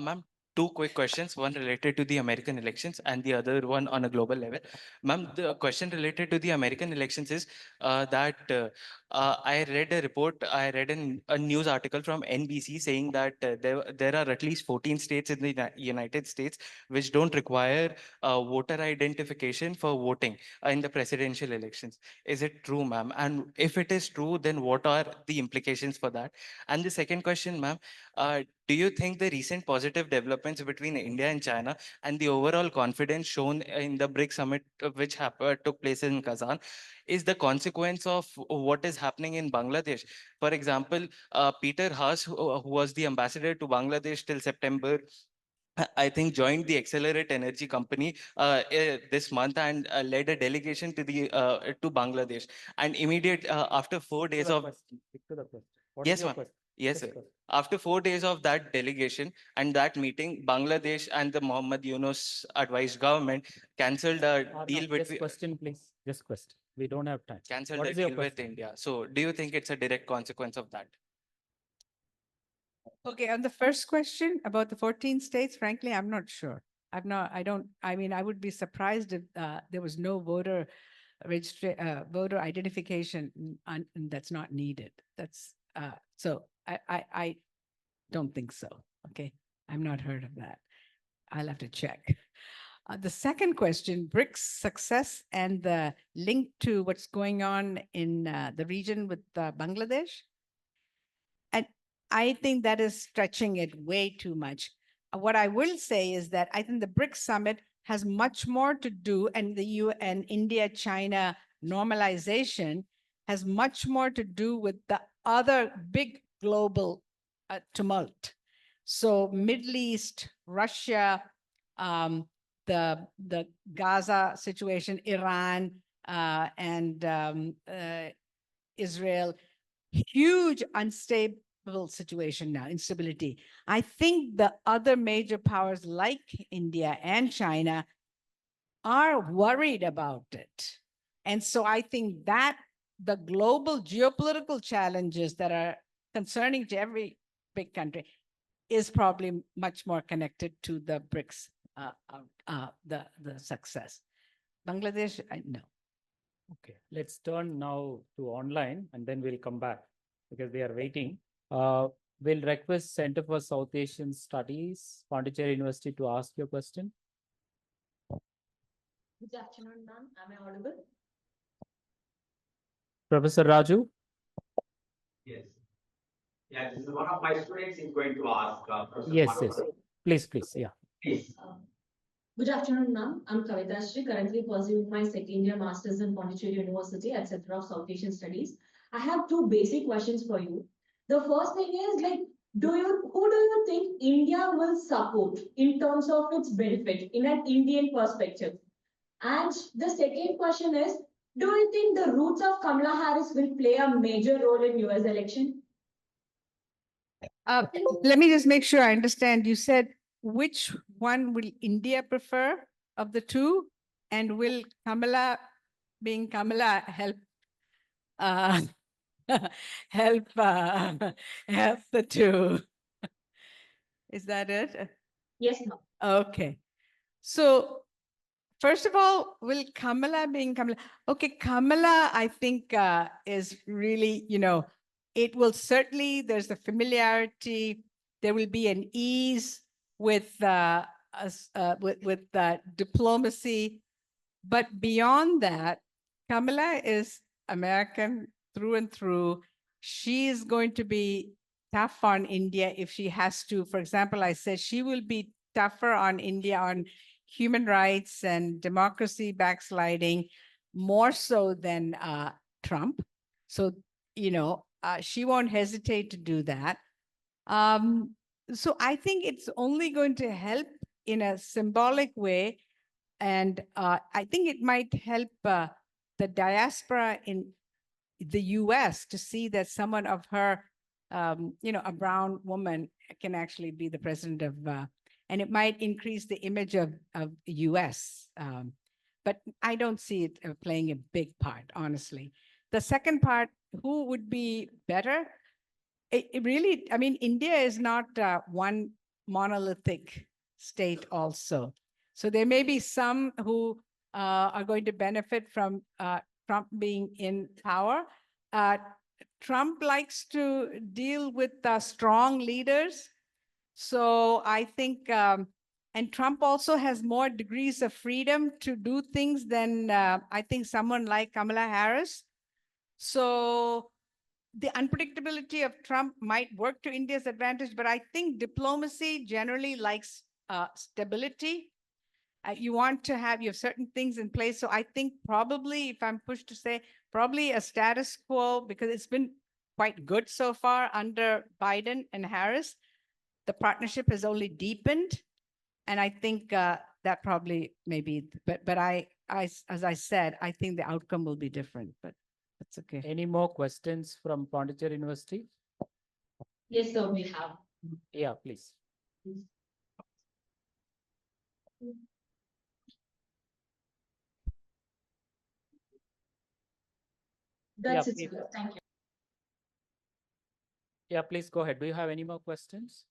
Ma'am, two quick questions, one related to the American elections and the other one on a global level. Ma'am, the question related to the American elections is that I read a report, I read a news article from NBC saying that there are at least 14 states in the United States which don't require voter identification for voting in the presidential elections. Is it true, ma'am? And if it is true, then what are the implications for that? And the second question, ma'am, do you think the recent positive developments between India and China and the overall confidence shown in the BRICS summit, which took place in Kazan, is the consequence of what is happening in Bangladesh? For example, Peter Haas, who was the ambassador to Bangladesh till September, I think joined the Accelerate Energy company this month and led a delegation to Bangladesh. And after 4 days of yes, ma'am. Yes, sir. After 4 days of that delegation and that meeting, Bangladesh and the Mohammad Yunus advised government cancelled a deal Just question, please. Just question. We don't have time. Cancelled What a is your deal with question? India. So, do you think it's a direct consequence of that? Okay, on the first question about the 14 states, frankly, I'm not sure. I mean, I would be surprised if there was no voter identification that's not needed. That's so I don't think so. Okay, I've not heard of that. I'll have to check. The second question, BRICS success and the link to what's going on in the region with Bangladesh. And I think that is stretching it way too much. What I will say is that I think the BRICS summit has much more to do, and the EU and India-China normalization has much more to do with the other big global tumult. So Middle East, Russia, the Gaza situation, Iran, and Israel, huge unstable situation now, instability. I think the other major powers like India and China are worried about it. And so I think that the global geopolitical challenges that are concerning to every big country is probably much more connected to the BRICS, the success. Bangladesh, no. Okay, let's turn now to online and then we'll come back because they are waiting. We'll request Center for South Asian Studies, Pondicherry University, to ask your question. Good afternoon, ma'am. Am I audible? Professor Raju? Yes. Yeah, this is one of my students is going to ask. Yes, yes. Please, yeah. Please. Good afternoon, ma'am. I'm Kavita Shri, currently pursuing my second year master's in Pondicherry University at Center of South Asian Studies. I have two basic questions for you. The first thing is like, who do you think India will support in terms of its benefit in an Indian perspective? And the second question is, do you think the roots of Kamala Harris will play a major role in US election? Let me just make sure I understand. You said, which one will India prefer of the two? And will Kamala, being Kamala, help help help the two? Is that it? Yes, ma'am. Okay. So first of all, will Kamala being Kamala? Okay, Kamala, I think is really, it will certainly, there's the familiarity, there will be an ease with diplomacy. But beyond that, Kamala is American through and through. She is going to be tough on India if she has to. For example, I said she will be tougher on India on human rights and democracy backsliding more so than Trump. So, she won't hesitate to do that. So I think it's only going to help in a symbolic way. And I think it might help the diaspora in the US to see that someone of her, a brown woman can actually be the president of, and it might increase the image of US. But I don't see it playing a big part, honestly. The second part, who would be better? It really, I mean, India is not one monolithic state also. So there may be some who are going to benefit from Trump being in power. Trump likes to deal with strong leaders. So I think, and Trump also has more degrees of freedom to do things than I think someone like Kamala Harris. So the unpredictability of Trump might work to India's advantage, but I think diplomacy generally likes stability. You want to have certain things in place. So I think probably, if I'm pushed to say, probably a status quo, because it's been quite good so far under Biden and Harris. The partnership has only deepened. And I think that probably maybe, but as I said, I think the outcome will be different, but that's okay. Any more questions from Pondicherry University? Yes, sir, we have. Yeah, please. That's Yeah, it, please. sir. Thank you. Yeah, please go ahead. Do you have any more questions?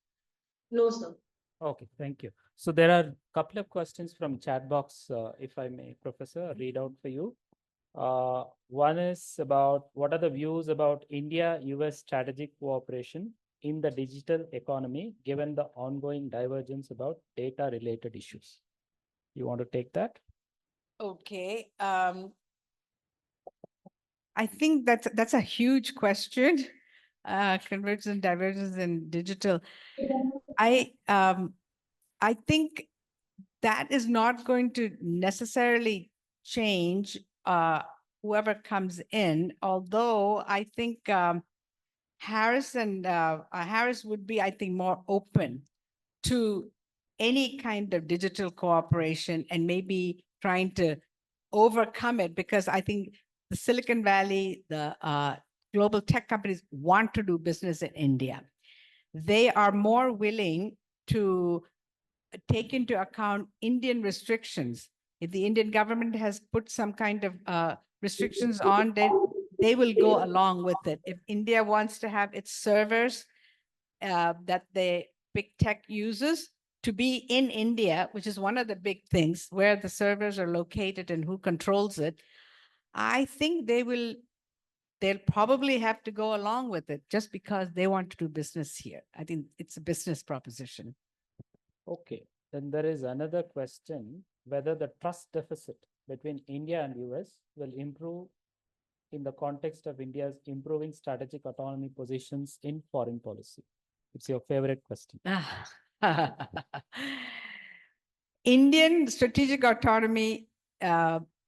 No, sir. Okay, thank you. So there are a couple of questions from chat box, if I may, Professor, read out for you. One is about what are the views about India-US strategic cooperation in the digital economy, given the ongoing divergence about data-related issues? You want to take that? Okay. I think that's a huge question. Convergence and divergence in digital. I think that is not going to necessarily change whoever comes in, although I think Harris would be, I think, more open to any kind of digital cooperation and maybe trying to overcome it, because I think the Silicon Valley, the global tech companies want to do business in India. They are more willing to take into account Indian restrictions. If the Indian government has put some kind of restrictions on, then they will go along with it. If India wants to have its servers that the big tech uses to be in India, which is one of the big things, where the servers are located and who controls it, I think they'll probably have to go along with it just because they want to do business here. I think it's a business proposition. Okay, then there is another question, whether the trust deficit between India and US will improve in the context of India's improving strategic autonomy positions in foreign policy. It's your favorite question. Indian strategic autonomy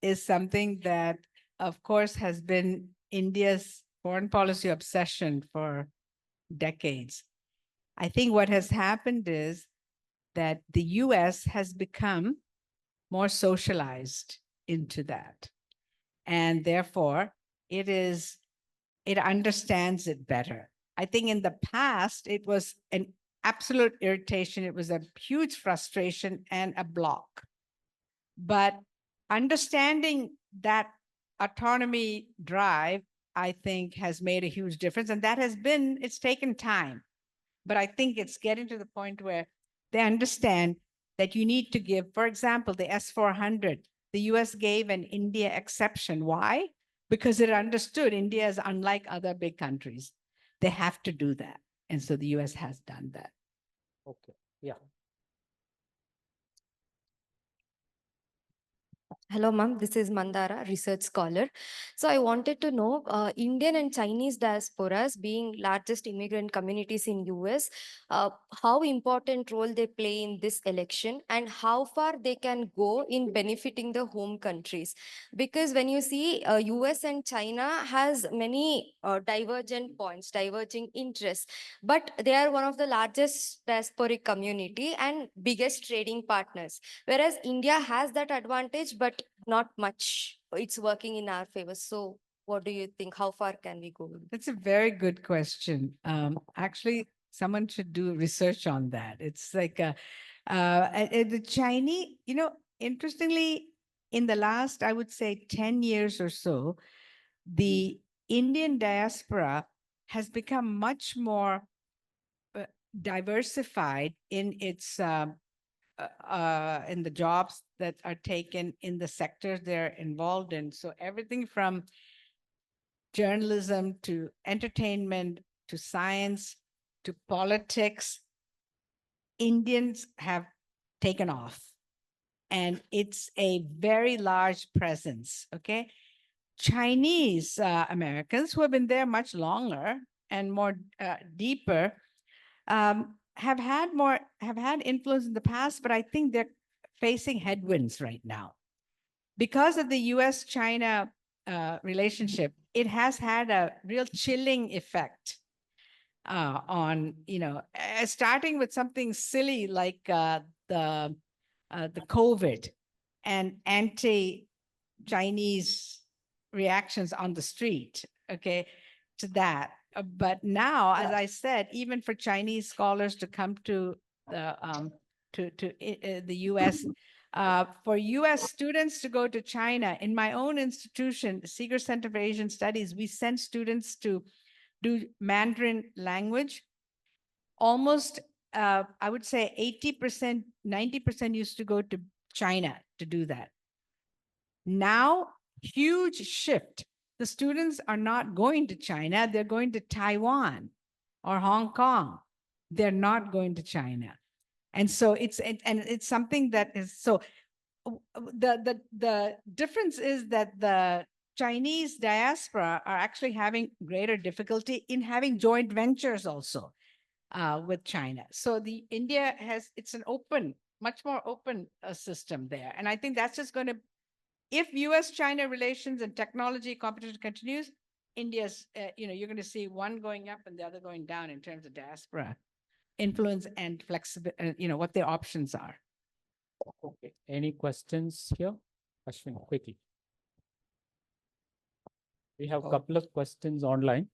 is something that, of course, has been India's foreign policy obsession for decades. I think what has happened is that the US has become more socialized into that. And therefore, it understands it better. I think in the past, it was an absolute irritation. It was a huge frustration and a block. But understanding that autonomy drive, I think, has made a huge difference. And that it's taken time. But I think it's getting to the point where they understand that you need to give, for example, the S-400, the US gave an India exception. Why? Because it understood India is unlike other big countries. They have to do that. And so the US has done that. Okay, yeah. Hello, ma'am. This is Mandara, research scholar. So I wanted to know, Indian and Chinese diasporas being largest immigrant communities in US, how important role they play in this election and how far they can go in benefiting the home countries. Because when you see US and China has many divergent points, diverging interests, but they are one of the largest diasporic community and biggest trading partners. Whereas India has that advantage, but not much. It's working in our favor. So what do you think? How far can we go? That's a very good question. Actually, someone should do research on that. It's like the Chinese, interestingly, in the last, I would say 10 years or so, the Indian diaspora has become much more diversified in its in the jobs that are taken in the sectors they're involved in. So everything from journalism to entertainment to science to politics, Indians have taken off. And it's a very large presence, okay? Chinese Americans who have been there much longer and more deeper have had influence in the past, but I think they're facing headwinds right now. Because of the US-China relationship, it has had a real chilling effect on, starting with something silly like the COVID and anti-Chinese reactions on the street, okay, to that. But now, as I said, even for Chinese scholars to come to the US, for US students to go to China, in my own institution, the Seeger Center for Asian Studies, we send students to do Mandarin language. Almost, I would say 80%, 90% used to go to China to do that. Now, huge shift. The students are not going to China, they're going to Taiwan or Hong Kong. They're not going to China. And so it's something that is, so the difference is that the Chinese diaspora are actually having greater difficulty in having joint ventures also with China. So the India it's an open, much more open system there. And I think that's just going to, if US-China relations and technology competition continues, India's, you're going to see one going up and the other going down in terms of diaspora influence and flexibility, what their options are. Okay. Any questions here? Ashwin, quickly. We have a couple of questions online.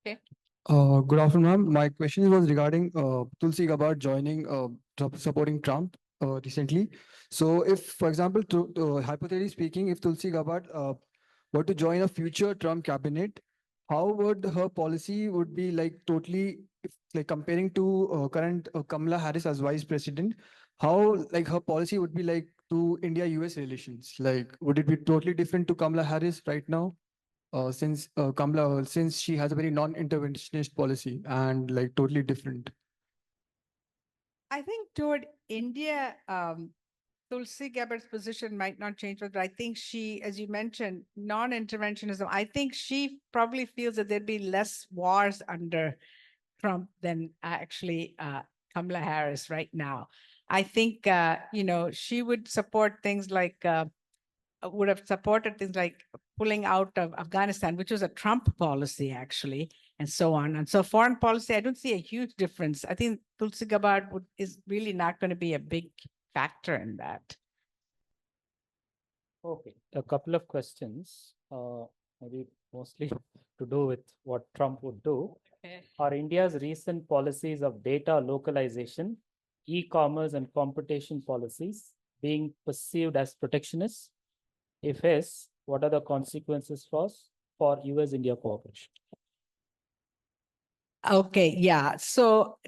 Good afternoon, ma'am. My question was regarding Tulsi Gabbard joining, supporting Trump recently. So, if, for example, hypothetically speaking, if Tulsi Gabbard were to join a future Trump cabinet, how would her policy would be like totally, if, like comparing to current Kamala Harris as vice president? How like her policy would be like to India-US relations? Like, would it be totally different to Kamala Harris right now? Since Kamala, since she has a very non-interventionist policy and like totally different. I think toward India, Tulsi Gabbard's position might not change, but I think she, as you mentioned, non-interventionism, I think she probably feels that there'd be less wars under Trump than actually Kamala Harris right now. I think, she would support things like, would have supported things like pulling out of Afghanistan, which was a Trump policy actually, and so on. And so foreign policy, I don't see a huge difference. I think Tulsi Gabbard is really not going to be a big factor in that. Okay, a couple of questions, maybe mostly to do with what Trump would do. Are India's recent policies of data localization, e-commerce and competition policies being perceived as protectionist? If yes, what are the consequences for US-India cooperation? Okay, yeah. So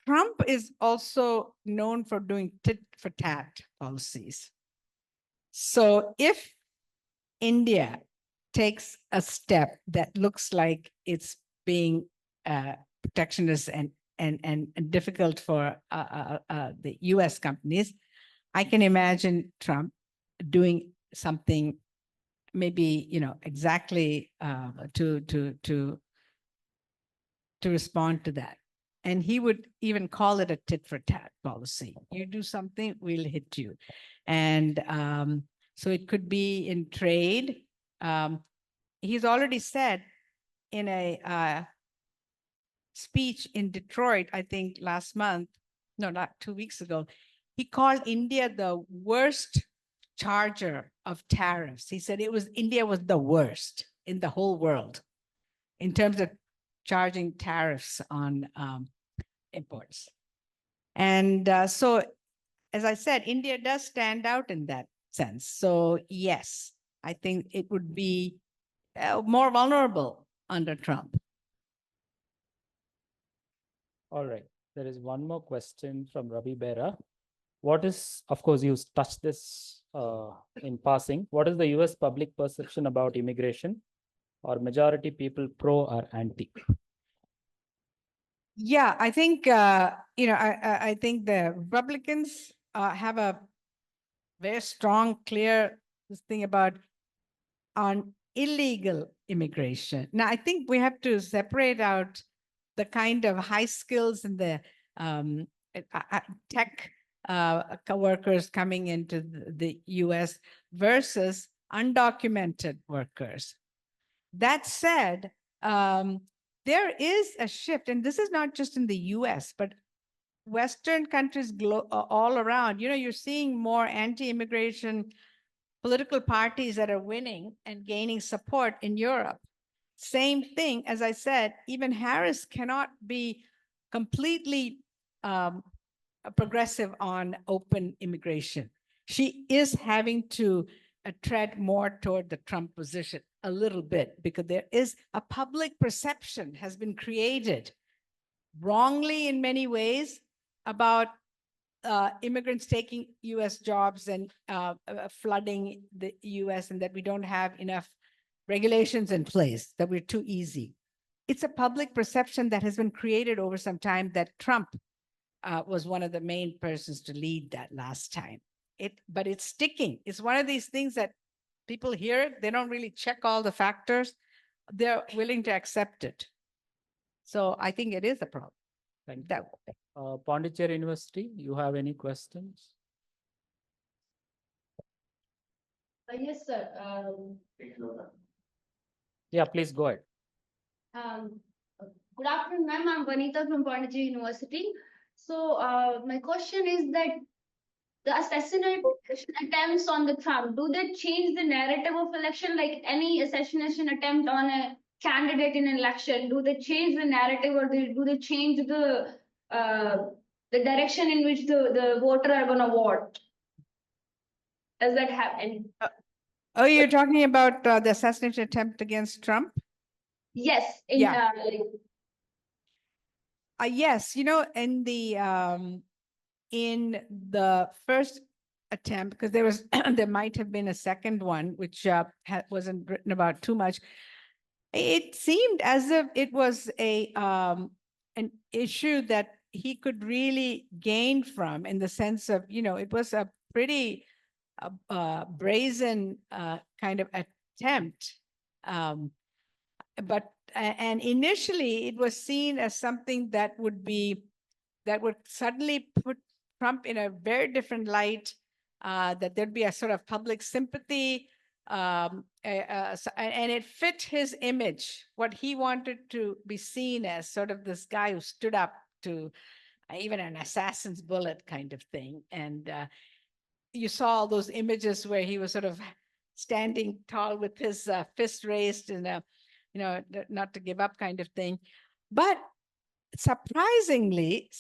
Trump is also known for doing tit for tat policies. So if India takes a step that looks like it's being protectionist and difficult for the US companies, I can imagine Trump doing something maybe, exactly to respond to that. And he would even call it a tit for tat policy. You do something, we'll hit you. And so it could be in trade. He's already said in a speech in Detroit, I think last month, no, not 2 weeks ago, he called India the worst charger of tariffs. He said India was the worst in the whole world in terms of charging tariffs on imports. And so, as I said, India does stand out in that sense. So yes, I think it would be more vulnerable under Trump. All right, there is one more question from Ravi Bera. What is, of course, you touched this in passing. What is the US public perception about immigration? Are majority people pro or anti? Yeah, I think, I think the Republicans have a very strong, clear thing about on illegal immigration. Now, I think we have to separate out the kind of high skills and the tech workers coming into the US versus undocumented workers. That said, there is a shift, and this is not just in the US, but Western countries all around. You're seeing more anti-immigration political parties that are winning and gaining support in Europe. Same thing, as I said, even Harris cannot be completely progressive on open immigration. She is having to tread more toward the Trump position a little bit because there is a public perception has been created wrongly in many ways about immigrants taking US jobs and flooding the US and that we don't have enough regulations in place, that we're too easy. It's a public perception that has been created over some time that Trump was one of the main persons to lead that last time. But it's sticking. It's one of these things that people hear it, they don't really check all the factors. They're willing to accept it. So I think it is a problem. Thank you. Pondicherry University, you have any questions? Yes, sir. Yeah, please go ahead. Good afternoon, ma'am. I'm Vanita from Pondicherry University. So, my question is that the assassination attempts on the Trump, do they change the narrative of election? Like any assassination attempt on a candidate in an election, do they change the narrative, or do they change the direction in which the voter are gonna vote? Does that happen? Oh, you're talking about the assassination attempt against Trump? Yes. Yeah. Yes, in the first attempt, because there was there might have been a second one, which wasn't written about too much. It seemed as if it was an issue that he could really gain from, in the sense of, it was a pretty brazen kind of attempt. And initially it was seen as something that would suddenly put Trump in a very different light, that there'd be a sort of public sympathy, and it fit his image, what he wanted to be seen as, sort of this guy who stood up to even an assassin's bullet kind of thing. And you saw all those images where he was sort of standing tall with his fist raised in a, not to give up kind of thing. But surprisingly,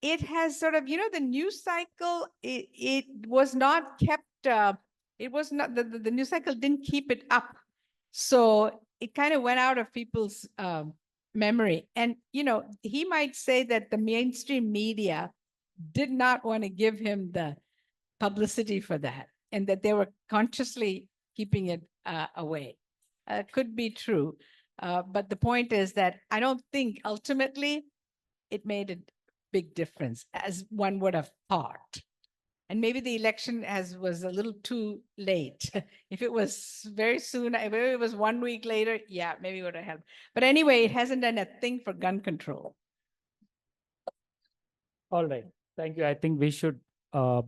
it has sort of, the news cycle, it was not kept, it was not, the news cycle didn't keep it up. So it kind of went out of people's memory. And, he might say that the mainstream media did not want to give him the publicity for that, and that they were consciously keeping it away. Could be true. But the point is that I don't think ultimately it made a big difference, as one would have thought. And maybe the election was a little too late. If it was very soon, if it was 1 week later, yeah, maybe it would have helped. But anyway, it hasn't done a thing for gun control. All right. Thank you. I think we should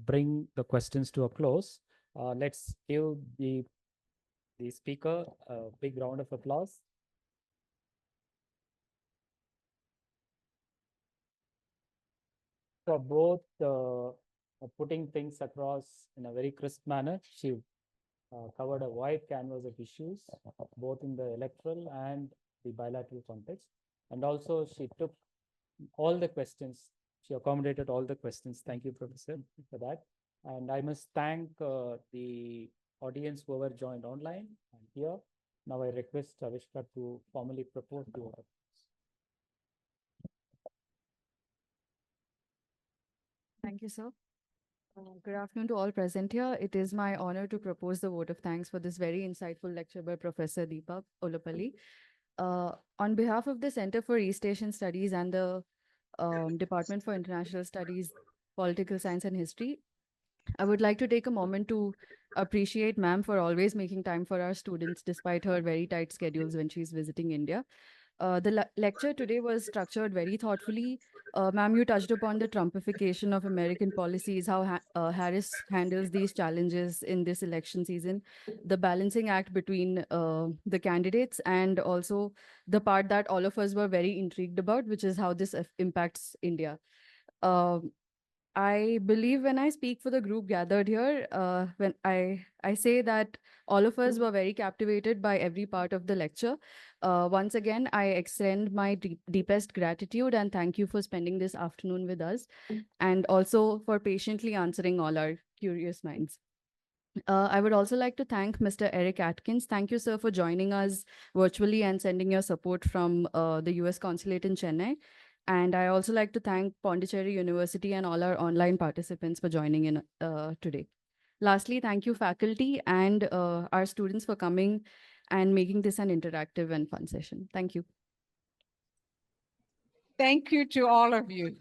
bring the questions to a close. Let's give the speaker a big round of applause. For both putting things across in a very crisp manner. She covered a wide canvas of issues, both in the electoral and the bilateral context. And also she took all the questions. She accommodated all the questions. Thank you, Professor, for that. And I must thank the audience whoever joined online and here. Now I request Avishka to formally propose the order. Thank you, sir. Good afternoon to all present here. It is my honor to propose the vote of thanks for this very insightful lecture by Professor Deepa Ollapally. On behalf of the Center for East Asian Studies and the Department for International Studies, Political Science and History, I would like to take a moment to appreciate ma'am for always making time for our students despite her very tight schedules when she's visiting India. The lecture today was structured very thoughtfully. Ma'am, you touched upon the Trumpification of American policies, how Harris handles these challenges in this election season, the balancing act between the candidates, and also the part that all of us were very intrigued about, which is how this impacts India. I believe when I speak for the group gathered here, when I say that all of us were very captivated by every part of the lecture. Once again, I extend my deepest gratitude and thank you for spending this afternoon with us, and also for patiently answering all our curious minds. I would also like to thank Mr. Eric Atkins. Thank you, sir, for joining us virtually and sending your support from the US Consulate in Chennai. And I also like to thank Pondicherry University and all our online participants for joining in today. Lastly, thank you faculty and our students for coming and making this an interactive and fun session. Thank you. Thank you to all of you.